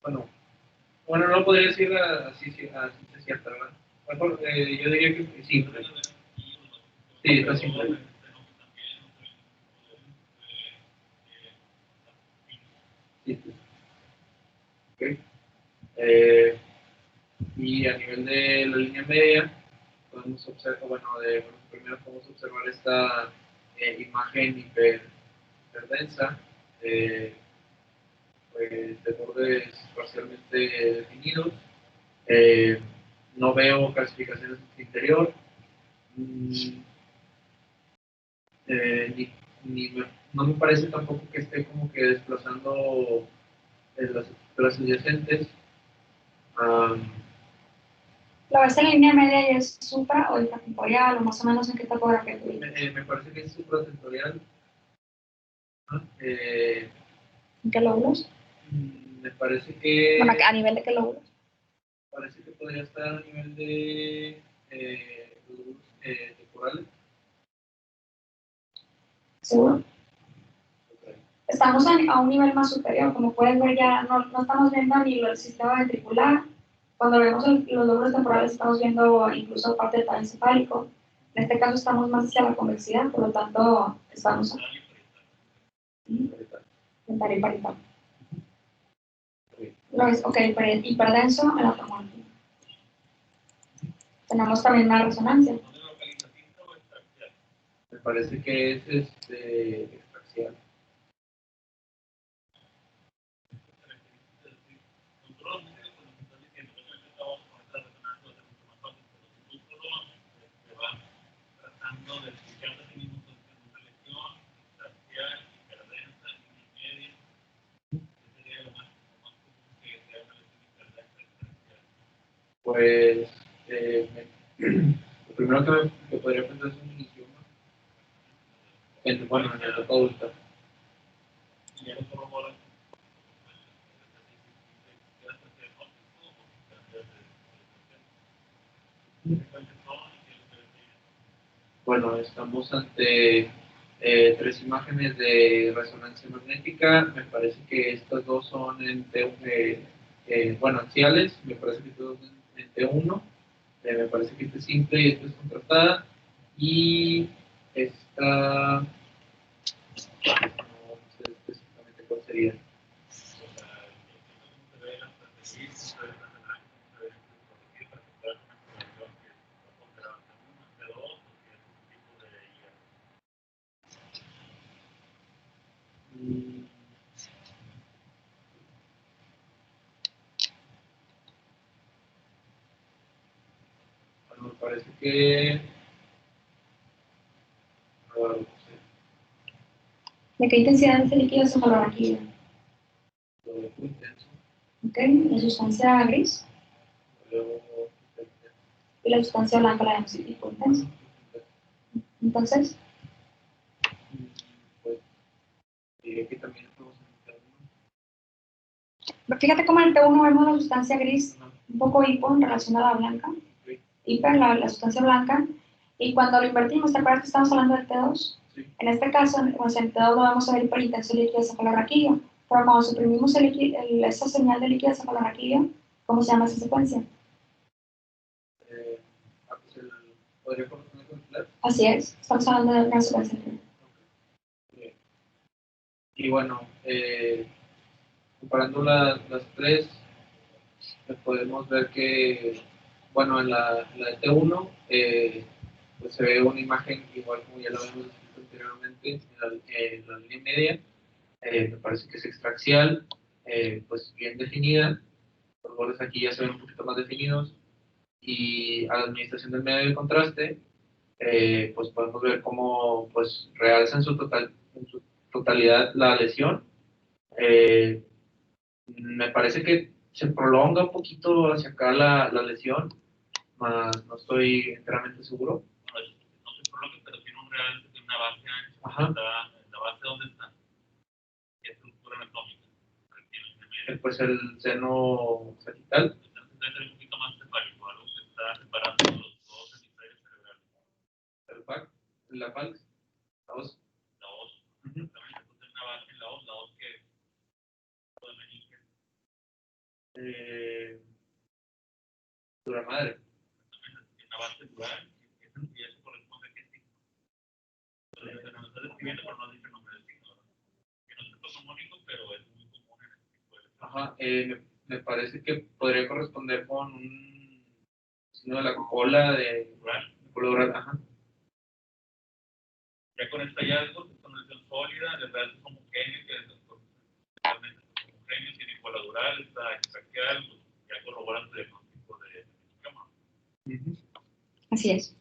Bueno, no podría decir así es cierta, ¿verdad? Mejor, yo diría que sí. Sí, está simple. Sí. Okay. Y a nivel de la línea media, podemos observar, primero podemos observar esta imagen hiperdensa, pues, de bordes parcialmente definidos. No veo calcificaciones en el interior, no me parece tampoco que esté como que desplazando las adyacentes. ¿Lo ves en línea media y es supra o infratemporal o más o menos en qué topografía? Me parece que es supratentorial. ¿En qué lóbulos? Me parece que... Bueno, ¿a nivel de qué lóbulos? Parece que podría estar a nivel de lóbulos temporales. ¿Seguro? Estamos a un nivel más superior, como pueden ver ya no estamos viendo ni el sistema ventricular. Cuando vemos los lóbulos temporales estamos viendo incluso parte del tallo encefálico. En este caso estamos más hacia la convexidad, por lo tanto estamos en pariparital. Ok, hiperdenso en la tomografía. Tenemos también una resonancia. Me parece que es extraxial. Pues lo primero que podría pensar es un idioma. Bueno, en la etapa adulta. Bueno, estamos ante 3 imágenes de resonancia magnética. Me parece que estas dos son en bueno, axiales. Me parece que todos en T1. Me parece que esta es simple y esta es contrastada. Y esta, no sé específicamente cuál sería. Bueno, me parece que... no sé. ¿De qué intensidad es el líquido cefalorraquídeo? Lo intenso. Ok, la sustancia gris y la sustancia blanca la vemos tipo intenso. Entonces, Pues diría que también estamos en fíjate cómo en el T1 vemos la sustancia gris un poco hipo en relación a la blanca. Hiper, la sustancia blanca. Y cuando lo invertimos, ¿te acuerdas que estamos hablando del T2? Sí. En este caso, pues en el T2 lo vamos a ver hiperintenso líquido cefalorraquídeo. Pero cuando suprimimos esa señal de líquido cefalorraquídeo, ¿cómo se llama esa secuencia? Pues ¿podría corresponder con el flash? Así es, estamos hablando de una secuencia. Okay. Y bueno, comparando las tres, podemos ver que, bueno, en la de T1, pues se ve una imagen igual como ya lo habíamos descrito anteriormente, en la línea media. Me parece que es extraxial, pues bien definida. Los bordes aquí ya se ven un poquito más definidos. Y a la administración del medio de contraste, pues podemos ver cómo pues, realza en su totalidad la lesión. Me parece que se prolonga un poquito hacia acá la lesión, más no estoy enteramente seguro. No se prolonga, pero tiene un realce de una base ancha. Ajá. ¿La base dónde está? ¿Qué estructura anatómica? Pues el seno sagital. Debe ser un poquito más cefálico, algo que está separando los dos hemisferios cerebrales. ¿El PAC? ¿La PALX? ¿La OS? La OS. Exactamente, entonces una base en la OS que de meninge. Dura madre. Exactamente, una base dural, y eso corresponde a qué signo. Entonces, nos está describiendo, pero no dice el nombre del signo. Que no es topomónico, pero es muy común en este tipo de lesiones. Ajá, me parece que podría corresponder con un signo de la cola de dural. Ajá. Ya con este hallazgo, que es una lesión sólida, de verdad es homogéneo, que es totalmente homogéneo, tiene cola dural, está extraquial, pues, ya corroboran el diagnóstico de meningioma. Así es.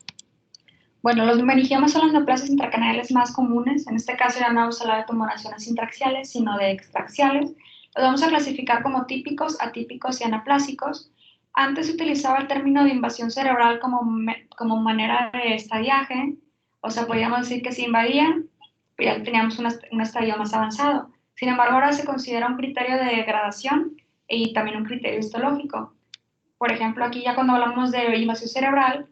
Bueno, los meningiomas son las neoplasias intracanales más comunes. En este caso ya no vamos a hablar de tumoraciones intraxiales, sino de extraxiales. Los vamos a clasificar como típicos, atípicos y anaplásicos. Antes se utilizaba el término de invasión cerebral como manera de estadiaje. O sea, podríamos decir que si invadían, ya teníamos un estadio más avanzado. Sin embargo, ahora se considera un criterio de gradación y también un criterio histológico. Por ejemplo, aquí ya cuando hablamos de invasión cerebral,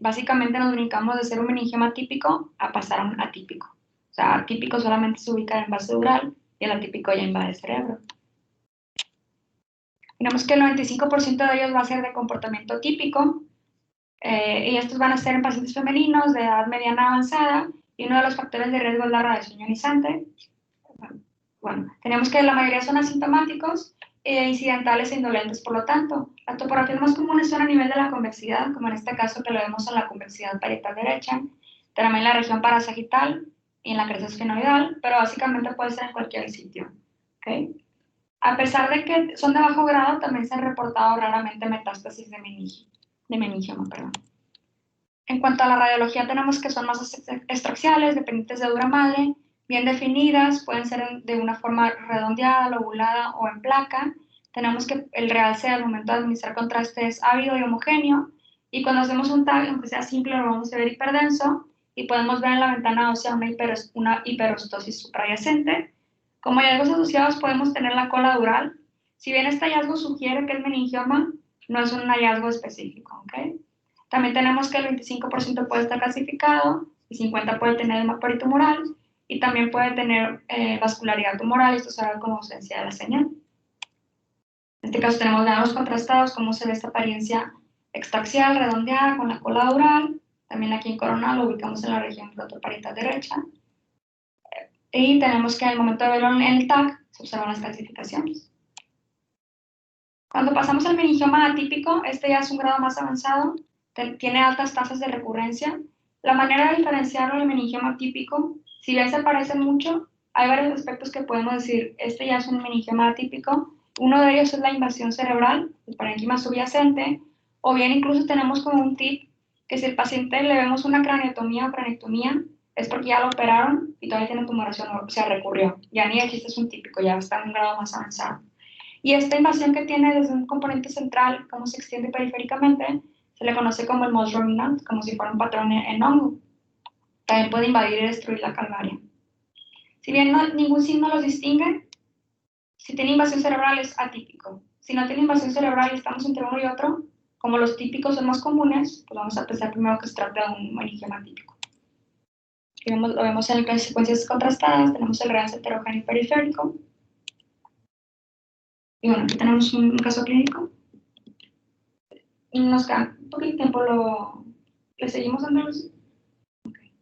básicamente nos brincamos de ser un meningioma típico a pasar a un atípico. O sea, atípico solamente se ubica en base dural y el atípico ya invade el cerebro. Tenemos que el 95% de ellos va a ser de comportamiento típico, y estos van a ser en pacientes femeninos de edad mediana avanzada, y uno de los factores de riesgo es la radiación ionizante. Bueno, tenemos que la mayoría son asintomáticos, incidentales e indolentes, por lo tanto, las topografías más comunes son a nivel de la convexidad, como en este caso que lo vemos en la convexidad parietal derecha, también en la región parasagital y en la cresta esfenoidal, pero básicamente puede ser en cualquier sitio. ¿Okay? A pesar de que son de bajo grado, también se han reportado raramente metástasis de meningioma. En cuanto a la radiología, tenemos que son masas extraxiales, dependientes de dura madre, bien definidas, pueden ser de una forma redondeada, lobulada o en placa. Tenemos que el realce al momento de administrar contraste es ávido y homogéneo, y cuando hacemos un TAG, aunque sea simple, lo vamos a ver hiperdenso, y podemos ver en la ventana ósea una hiperostosis suprayacente. Como hallazgos asociados podemos tener la cola dural. Si bien este hallazgo sugiere que es meningioma, no es un hallazgo específico, ¿ok? También tenemos que el 25% puede estar calcificado, el 50% puede tener edema peritumoral y también puede tener vascularidad tumoral, y esto se ve como ausencia de la señal. En este caso tenemos granos contrastados, cómo se ve esta apariencia extraxial, redondeada, con la cola dural. También aquí en coronal lo ubicamos en la región frontoparietal derecha. Y tenemos que al momento de verlo en el TAC, se observan las calcificaciones. Cuando pasamos al meningioma atípico, este ya es un grado más avanzado, tiene altas tasas de recurrencia. La manera de diferenciarlo del meningioma típico, si bien se parece mucho, hay varios aspectos que podemos decir, este ya es un meningioma atípico. Uno de ellos es la invasión cerebral, el parénquima subyacente, o bien incluso tenemos como un tip, que si el paciente le vemos una craniotomía o cranectomía, es porque ya lo operaron y todavía tiene tumoración, o sea, recurrió. Ya ni el chiste es un típico, ya está en un grado más avanzado. Y esta invasión que tiene desde un componente central, cómo se extiende periféricamente, se le conoce como el MOS dominant, como si fuera un patrón en hongo. También puede invadir y destruir la calvaria. Si bien ningún signo los distingue, si tiene invasión cerebral es atípico. Si no tiene invasión cerebral y estamos entre uno y otro, como los típicos son más comunes, pues vamos a pensar primero que se trata de un meningioma típico. Aquí lo vemos en las secuencias contrastadas, tenemos el realce heterogéneo periférico. Y bueno, aquí tenemos un caso clínico. Y nos queda un poquito de tiempo, ¿le seguimos dando los? Okay.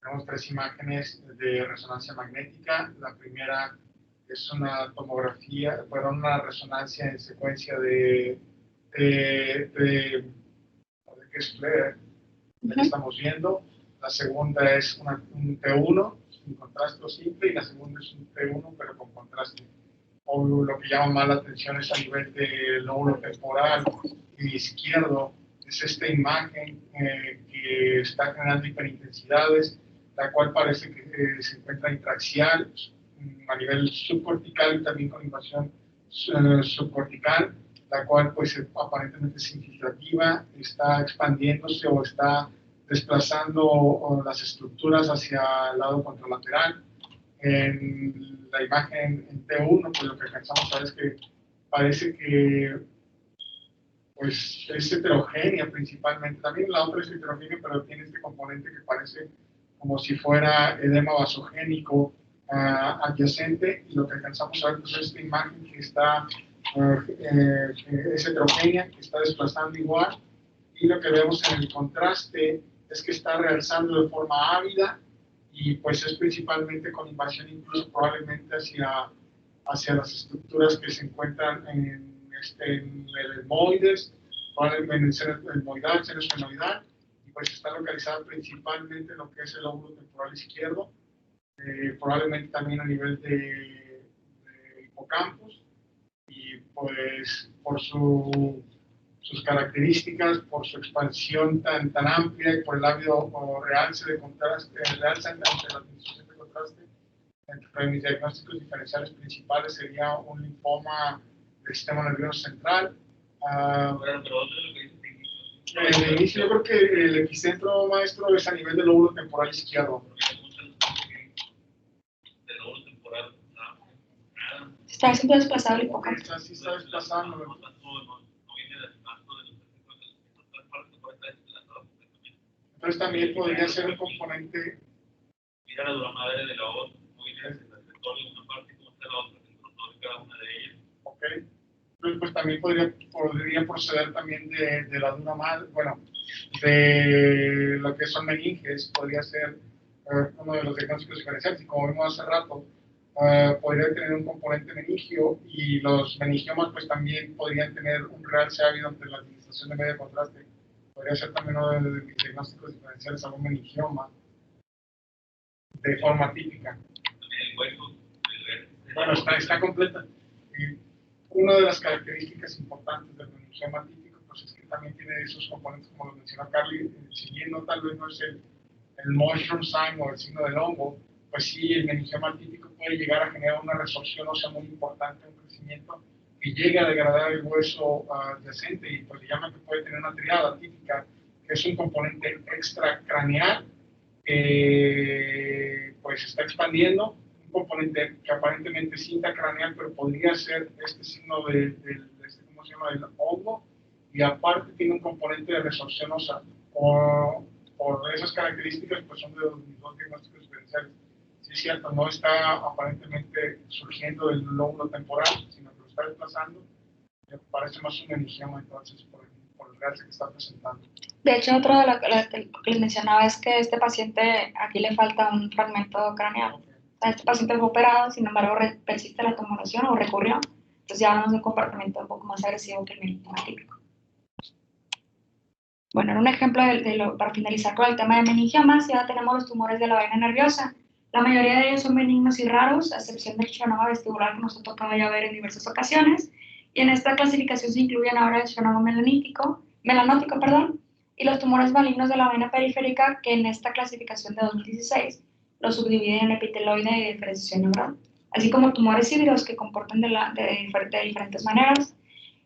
Tenemos 3 imágenes de resonancia magnética. La primera es una tomografía, una resonancia en secuencia de que estamos viendo. La segunda es un T1 sin contraste simple, y la segunda es un T1 pero con contraste. O lo que llama más la atención es a nivel del lóbulo temporal izquierdo, es esta imagen que está generando hiperintensidades, la cual parece que se encuentra intraxial a nivel subcortical y también con invasión subcortical, la cual pues aparentemente es infiltrativa, está expandiéndose o está desplazando las estructuras hacia el lado contralateral. En la imagen en T1, pues lo que alcanzamos a ver es que parece que pues, es heterogénea principalmente. También la otra es heterogénea, pero tiene este componente que parece como si fuera edema vasogénico adyacente, y lo que alcanzamos a ver pues, es esta imagen que está que es heterogénea, que está desplazando igual, y lo que vemos en el contraste es que está realzando de forma ávida, y pues es principalmente con invasión incluso probablemente hacia las estructuras que se encuentran en el etmoides, probablemente en el seno etmoidal, seno esfenoidal, y pues está localizada principalmente en lo que es el lóbulo temporal izquierdo, probablemente también a nivel de hipocampus, y pues por sus características, por su expansión tan amplia y por el ávido realce de contraste, realce ante la administración de contraste, entre mis diagnósticos diferenciales principales sería un linfoma del sistema nervioso central. Pero otro es lo que dice De inicio, yo creo que el epicentro, maestro, es a nivel del lóbulo temporal izquierdo. del lóbulo temporal. Está siempre desplazado el hipocampo. Sí está desplazando. No viene del marco de los tres partes, por esta desplazado. Entonces también podría ser un componente. Mira la dura madre de la otra, muy bien, el receptor de una parte y cómo está la otra, el rotor de cada una de ellas. Ok. Entonces, pues también podría proceder también de la dura madre, bueno, de lo que son meninges, podría ser uno de los diagnósticos diferenciales, y como vimos hace rato, podría tener un componente meningio, y los meningiomas pues también podrían tener un realce ávido ante la administración de medio contraste. Podría ser también uno de mis diagnósticos diferenciales algún meningioma de forma típica. También el hueso, Bueno, está completa. Y una de las características importantes del meningioma típico pues es que también tiene esos componentes, como lo mencionó Carly, si bien no tal vez no es el mushroom sign o el signo del hongo, pues sí, el meningioma típico puede llegar a generar una resorción ósea muy importante, un crecimiento que llega a degradar el hueso adyacente, y pues se llama que puede tener una triada típica, que es un componente extracraneal que pues está expandiendo, un componente que aparentemente es intracraneal, pero podría ser este signo ¿cómo se llama?, del hongo, y aparte tiene un componente de resorción ósea. Por esas características, pues son de mis dos diagnósticos diferenciales. Sí es cierto, no está aparentemente surgiendo del lóbulo temporal, sino que lo está desplazando. Me parece más un meningioma, entonces, por el realce que está presentando. De hecho, otro de lo que les mencionaba es que este paciente, aquí le falta un fragmento craneal. Okay. O sea, este paciente fue operado, sin embargo, persiste la tumoración o recurrió. Entonces ya hablamos de un comportamiento un poco más agresivo que el meningioma típico. Bueno, en un ejemplo para finalizar con el tema de meningiomas, ya tenemos los tumores de la vaina nerviosa. La mayoría de ellos son benignos y raros, a excepción del schwannoma vestibular que nos ha tocado ya ver en diversas ocasiones. Y en esta clasificación se incluyen ahora el schwannoma melanótico, y los tumores malignos de la vaina periférica, que en esta clasificación de 2016 los subdividen en epiteloide y diferenciación neural, así como tumores híbridos que comportan de diferentes maneras.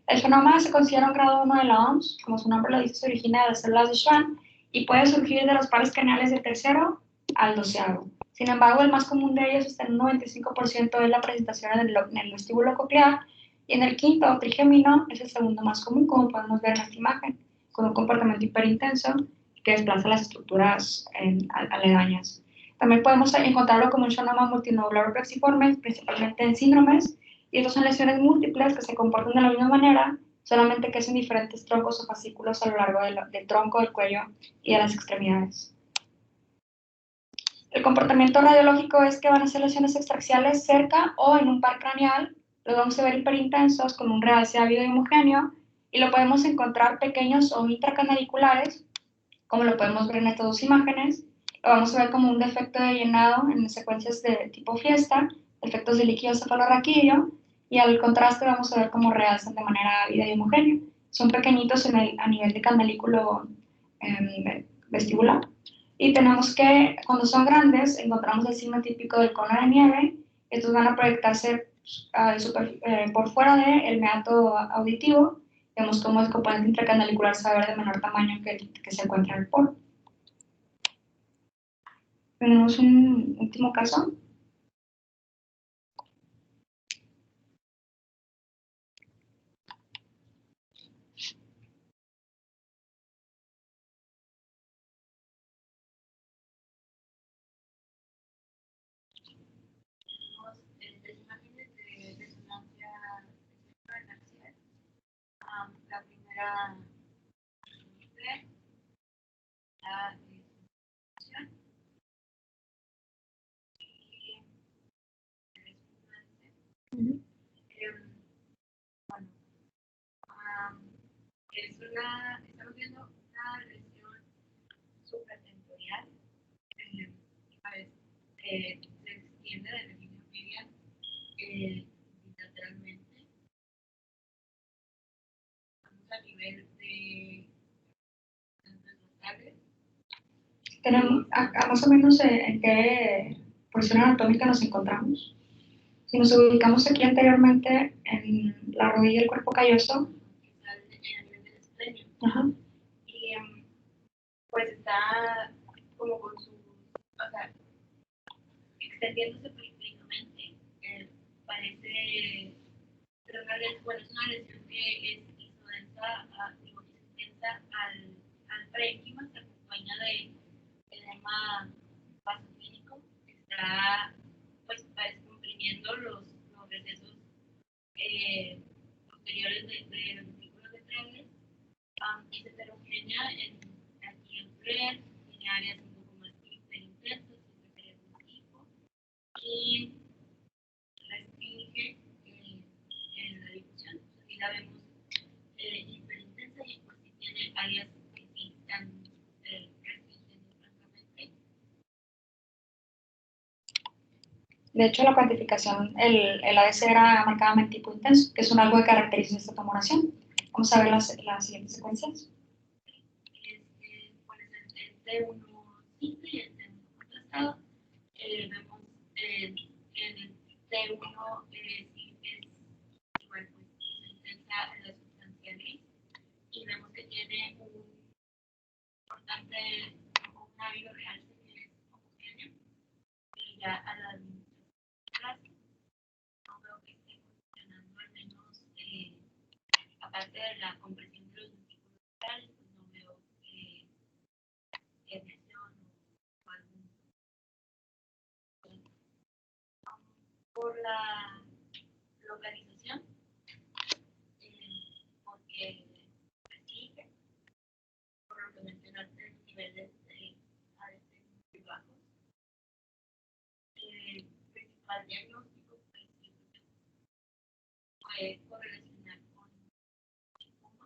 El schwannoma se considera un grado 1 de la OMS, como su nombre lo dice, se origina de las células de Schwann y puede surgir de los pares craneales del tercero al 12º. Sin embargo, el más común de ellos está en un 95% de la presentación en el vestíbulo coclear, y en el quinto trigémino es el segundo más común, como podemos ver en esta imagen, con un comportamiento hiperintenso que desplaza las estructuras aledañas. También podemos encontrarlo como un schwannoma multinodular plexiforme, principalmente en síndromes, y estas son lesiones múltiples que se comportan de la misma manera, solamente que es en diferentes troncos o fascículos a lo largo del tronco, del cuello y de las extremidades. El comportamiento radiológico es que van a ser lesiones extraxiales cerca o en un par craneal, los vamos a ver hiperintensos con un realce ávido y homogéneo, y lo podemos encontrar pequeños o intracanaliculares, como lo podemos ver en estas dos imágenes. Lo vamos a ver como un defecto de llenado en secuencias de tipo fiesta, efectos de líquido cefalorraquídeo, y al contraste vamos a ver cómo realzan de manera ávida y homogénea. Son pequeñitos a nivel de canalículo vestibular. Y tenemos que, cuando son grandes, encontramos el signo típico del cono de nieve. Estos van a proyectarse por fuera del meato auditivo. Vemos cómo el componente intracanalicular se va a ver de menor tamaño que el que se encuentra en el poro. Tenemos un último caso. La primera la disfunción y el estimulante. Bueno, estamos viendo una lesión supratentorial, a ver, se extiende de la línea media bilateralmente. Estamos a nivel de transversales. Tenemos más o menos en qué porción anatómica nos encontramos. Si nos ubicamos aquí anteriormente en la rodilla y el cuerpo calloso, En el esplenio. ajá, Y pues está como con su, o sea, extendiéndose periféricamente. Parece, pero bueno, es una lesión que es isodensa, digo, isodensa al parénquima, se acompaña de edema vasoclínico, que está, pues, comprimiendo los recesos posteriores de los vehículos ventrales. Es heterogénea aquí en FLER, tiene áreas un poco más hiperintensas, hiperintensas tipo, y restringe en la difusión. Aquí la vemos hiperintensa y pues sí tiene áreas que sí están restringiendo francamente. de hecho la cuantificación, el ADC era marcadamente hipointenso, que es un algo que caracteriza esta tumoración. Vamos a ver las siguientes secuencias. Pues el T1 simple y el T1 contrastado. Vemos en el T1 sí es igual, pues intensa en la sustancia gris y vemos que tiene un importante ávido real que es homogéneo y ya a la administración no veo que esté funcionando al menos aparte de la compresión de los músculos ventrales, pues no veo herniación o algún por la localización, porque sigue, por lo que mencionaste, niveles a veces muy bajos. Principal diagnóstico pues, puede correlacionar con linfoma.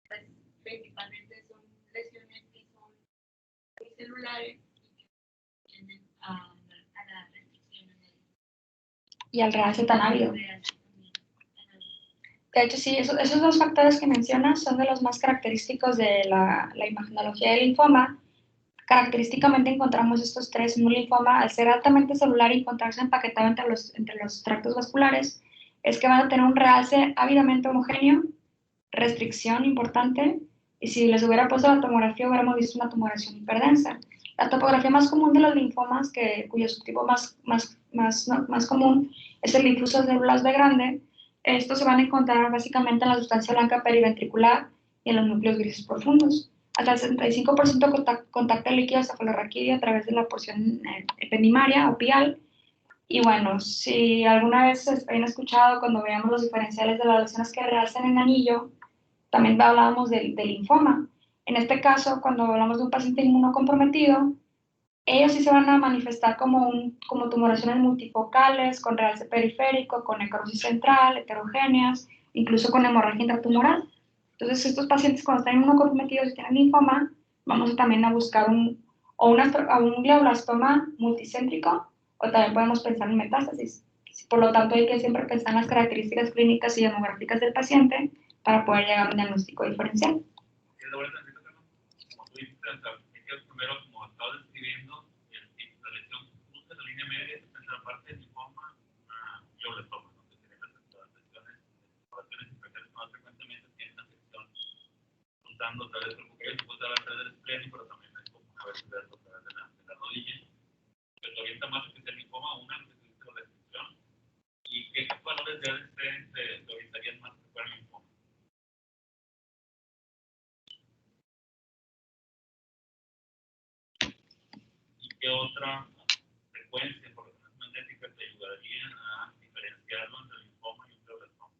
Pues, principalmente son lesiones que son celulares y que tienden a la restricción en el Y al realce tan ávido. De hecho, sí, esos dos factores que mencionas son de los más característicos de la imagenología del linfoma. Característicamente encontramos estos tres en un linfoma. Al ser altamente celular y encontrarse empaquetado entre los tractos vasculares, es que van a tener un realce ávidamente homogéneo, restricción importante, y si les hubiera puesto la tomografía hubiéramos visto una tumoración hiperdensa. La topografía más común de los linfomas, cuyo subtipo más común es el difuso de células B grande, estos se van a encontrar básicamente en la sustancia blanca periventricular y en los núcleos grises profundos. Hasta el 65% contacta el líquido cefalorraquídeo a través de la porción ependimaria o pial. Y bueno, si alguna vez han escuchado cuando veamos los diferenciales de las lesiones que realzan en anillo, también hablábamos del linfoma. En este caso, cuando hablamos de un paciente inmunocomprometido, ellos sí se van a manifestar como tumoraciones multifocales, con realce periférico, con necrosis central, heterogéneas, incluso con hemorragia intratumoral. Entonces, estos pacientes cuando están inmunocomprometidos y tienen linfoma, vamos también a buscar un glioblastoma multicéntrico, o también podemos pensar en metástasis. Por lo tanto, hay que siempre pensar en las características clínicas y demográficas del paciente para poder llegar a un diagnóstico diferencial. Como tú dices, primero, como estabas describiendo, la lesión justa en la línea media es en la parte del linfoma, glioblastoma, donde tienen las lesiones, exploraciones infecciosas más frecuentemente tienen una sección juntando a través del cuerpo calloso, puede a través del esplenio, pero también es como a veces a través de la rodilla. Pero orienta más que el linfoma, una necesita la restricción. ¿Y qué valores de ADC se orientarían más que fuera el linfoma? ¿Y qué otra frecuencia por resonancia magnética te ayudaría a diferenciarlo entre el linfoma y un glioblastoma?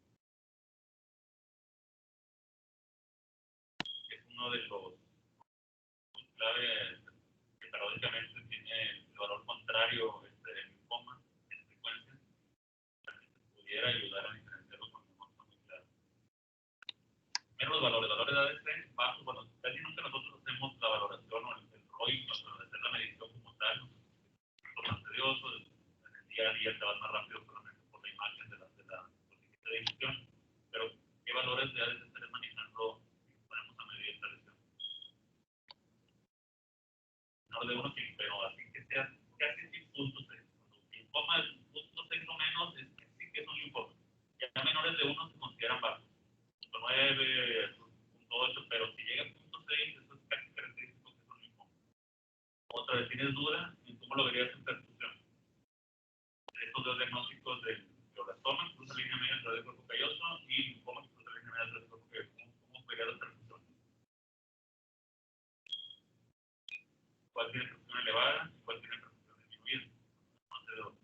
Es uno de los claves que paradójicamente tiene el valor contrario del linfoma en frecuencia, para que se pudiera ayudar a diferenciarlo cuando no está muy claro. Menos valores de ADC bajos, bueno, casi nunca nosotros hacemos la valoración o el ROI, hacer la medición como tal, es más tedioso, en el día a día te vas más rápido solamente por la imagen de la edición, pero ¿qué valores de ADC estaré manejando si ponemos a medir esta lesión? No de uno, pero así que sea casi 100 puntos linfomas 0.6 o menos sí que es un linfoma. Ya menores de 1 se consideran bajos. 0.9, 0.8, pero si llega a 0.6, eso es casi característico que es un linfoma. Otra vez, ¿tienes duda en cómo lo verías en perfusión? Estos dos diagnósticos del glioblastoma, que cruza la línea media del cuerpo calloso, y linfoma, que cruza la línea media del cuerpo calloso. ¿Cómo verías la perfusión? ¿Cuál tiene perfusión elevada y cuál tiene perfusión disminuida? No sé de dónde.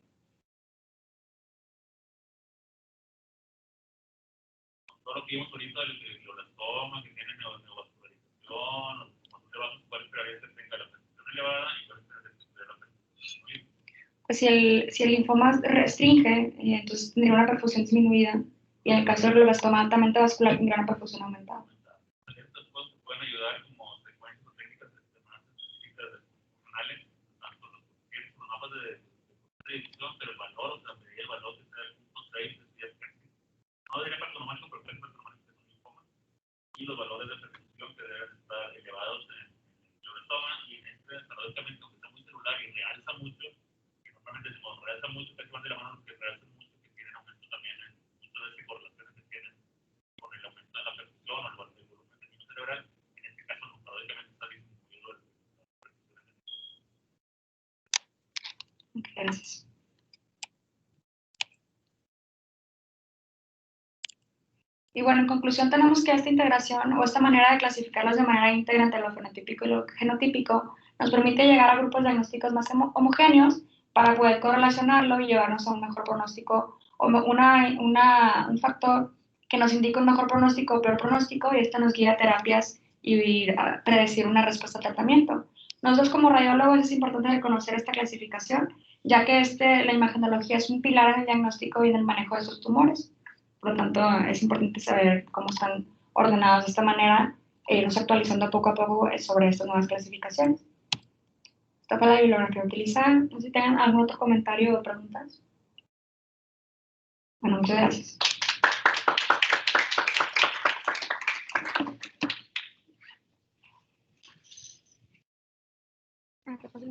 Todo lo que vimos ahorita del glioblastoma, que tiene neovascularización, los linfomas de vasos, ¿cuál esperaría que tenga la perfusión elevada y cuál esperaría que tenga la perfusión disminuida? Pues si el linfoma restringe, entonces tendría una perfusión disminuida. Y en el caso del glioblastoma altamente vascular, tendría una perfusión aumentada. Estas cosas pueden ayudar como secuencias o técnicas más específicas funcionales, tanto los mapas de división, pero el valor, o sea, medir el valor que sea el punto 6, decía casi, no diría patológico, pero casi patológico que es un linfoma, y los valores de perfusión que deben estar elevados en el glioblastoma, y en este, paradójicamente, aunque está muy celular y realza mucho, que normalmente decimos realza mucho, casi van de la mano los que realzan mucho, que tienen aumento también en muchas de las correlaciones que tienen con el aumento de la perfusión o el volumen sanguíneo cerebral. En este caso, paradójicamente está disminuido la perfusión. Gracias. Y bueno, en conclusión tenemos que esta integración o esta manera de clasificarlos de manera íntegra entre lo fenotípico y lo genotípico nos permite llegar a grupos diagnósticos más homogéneos para poder correlacionarlo y llevarnos a un mejor pronóstico o un factor que nos indica un mejor pronóstico o peor pronóstico, y esto nos guía a terapias y a predecir una respuesta a tratamiento. Nosotros como radiólogos es importante reconocer esta clasificación, ya que la imagenología es un pilar en el diagnóstico y en el manejo de estos tumores. Por lo tanto, es importante saber cómo están ordenados de esta manera e irnos actualizando poco a poco sobre estas nuevas clasificaciones. Esta fue la bibliografía utilizada. No sé si tengan algún otro comentario o preguntas. Bueno, muchas gracias. ¿Qué pasa?